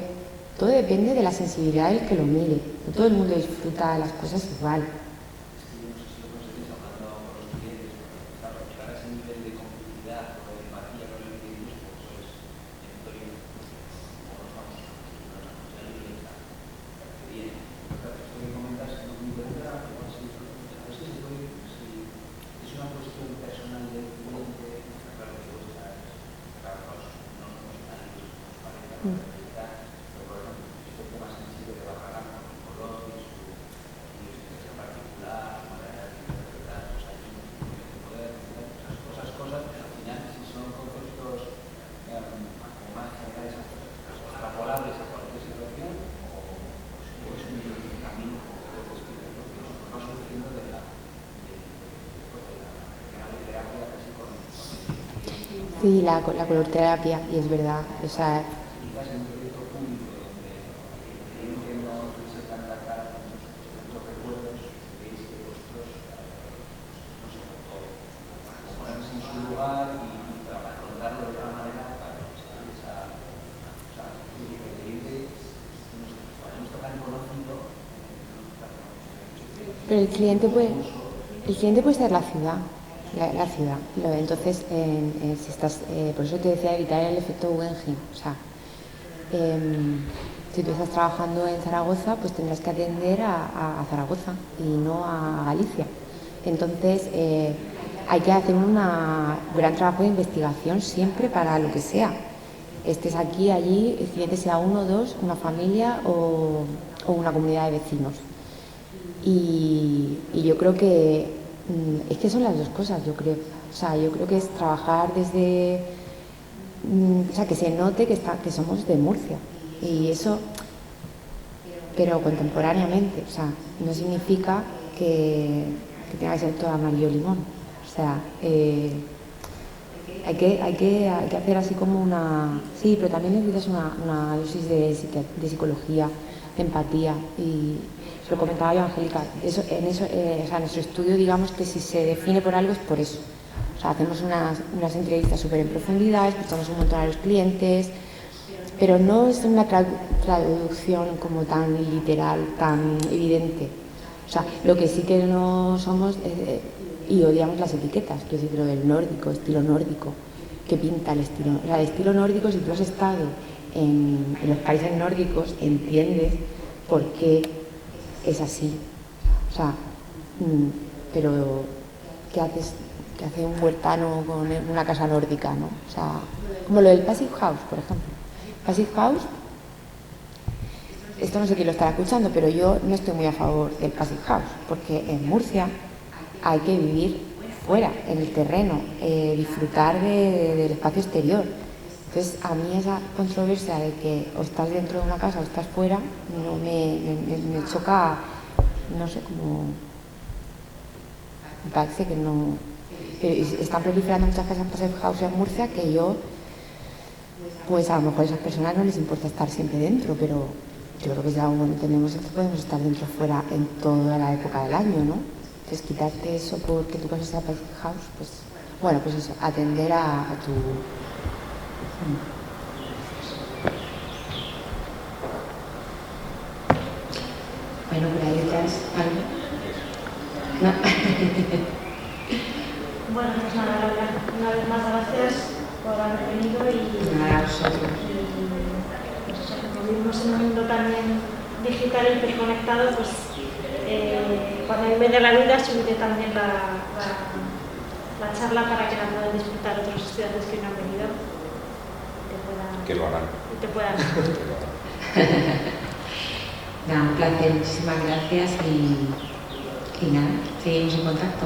todo depende de la sensibilidad del que lo mire. No todo el mundo disfruta las cosas igual. Sí, la colorterapia, y es verdad, o sea, pero el cliente puede ser la ciudad. Entonces, si estás, por eso te decía evitar el efecto Guggenheim. O sea, si tú estás trabajando en Zaragoza, pues tendrás que atender a Zaragoza y no a Galicia. Entonces, hay que hacer un gran trabajo de investigación siempre para lo que sea. Estés aquí, allí, el cliente sea uno, dos, una familia o una comunidad de vecinos. Y yo creo que es que son las dos cosas, yo creo. O sea, yo creo que es trabajar desde... o sea, que se note que somos de Murcia. Y eso, pero contemporáneamente. O sea, no significa que tenga que ser todo amarillo limón. O sea, hay que hacer así como una... Sí, pero también necesitas una dosis de psicología, de empatía. Y lo comentaba yo, Angélica, o sea, nuestro estudio, digamos que si se define por algo es por eso. O sea, hacemos unas entrevistas súper en profundidad, escuchamos un montón a los clientes, pero no es una traducción como tan literal, tan evidente. O sea, lo que sí que no somos, y odiamos las etiquetas, que es decir, lo del nórdico, estilo nórdico, que pinta el estilo. O sea, el estilo nórdico, si tú has estado en los países nórdicos, entiendes por qué es así. O sea, pero ¿qué hace un huertano con una casa nórdica, no? O sea, como lo del Passive House, por ejemplo. Passive House, esto no sé quién lo estará escuchando, pero yo no estoy muy a favor del Passive House, porque en Murcia hay que vivir fuera, en el terreno, disfrutar del espacio exterior. Entonces, a mí esa controversia de que o estás dentro de una casa o estás fuera, no me choca, no sé, como... Me parece que no... Están proliferando muchas casas Passive House en Murcia que yo, pues a lo mejor a esas personas no les importa estar siempre dentro, pero yo creo que ya como entendemos esto podemos estar dentro o fuera en toda la época del año, ¿no? Entonces, quitarte eso porque tu casa sea Passive House, pues... Bueno, pues eso, atender a tu... Bueno, por ahí detrás, ¿algo? No. Bueno, pues nada, Laura, una vez más gracias por haber venido y... Nada, a vosotros. Pues eso, como vivimos en un mundo también digital e hiperconectado, pues cuando en vez de la vida subiré también la charla para que la puedan disfrutar otros estudiantes que no han venido. Que lo harán. Y te puedan. Nada, un placer, muchísimas gracias y nada, seguimos en contacto.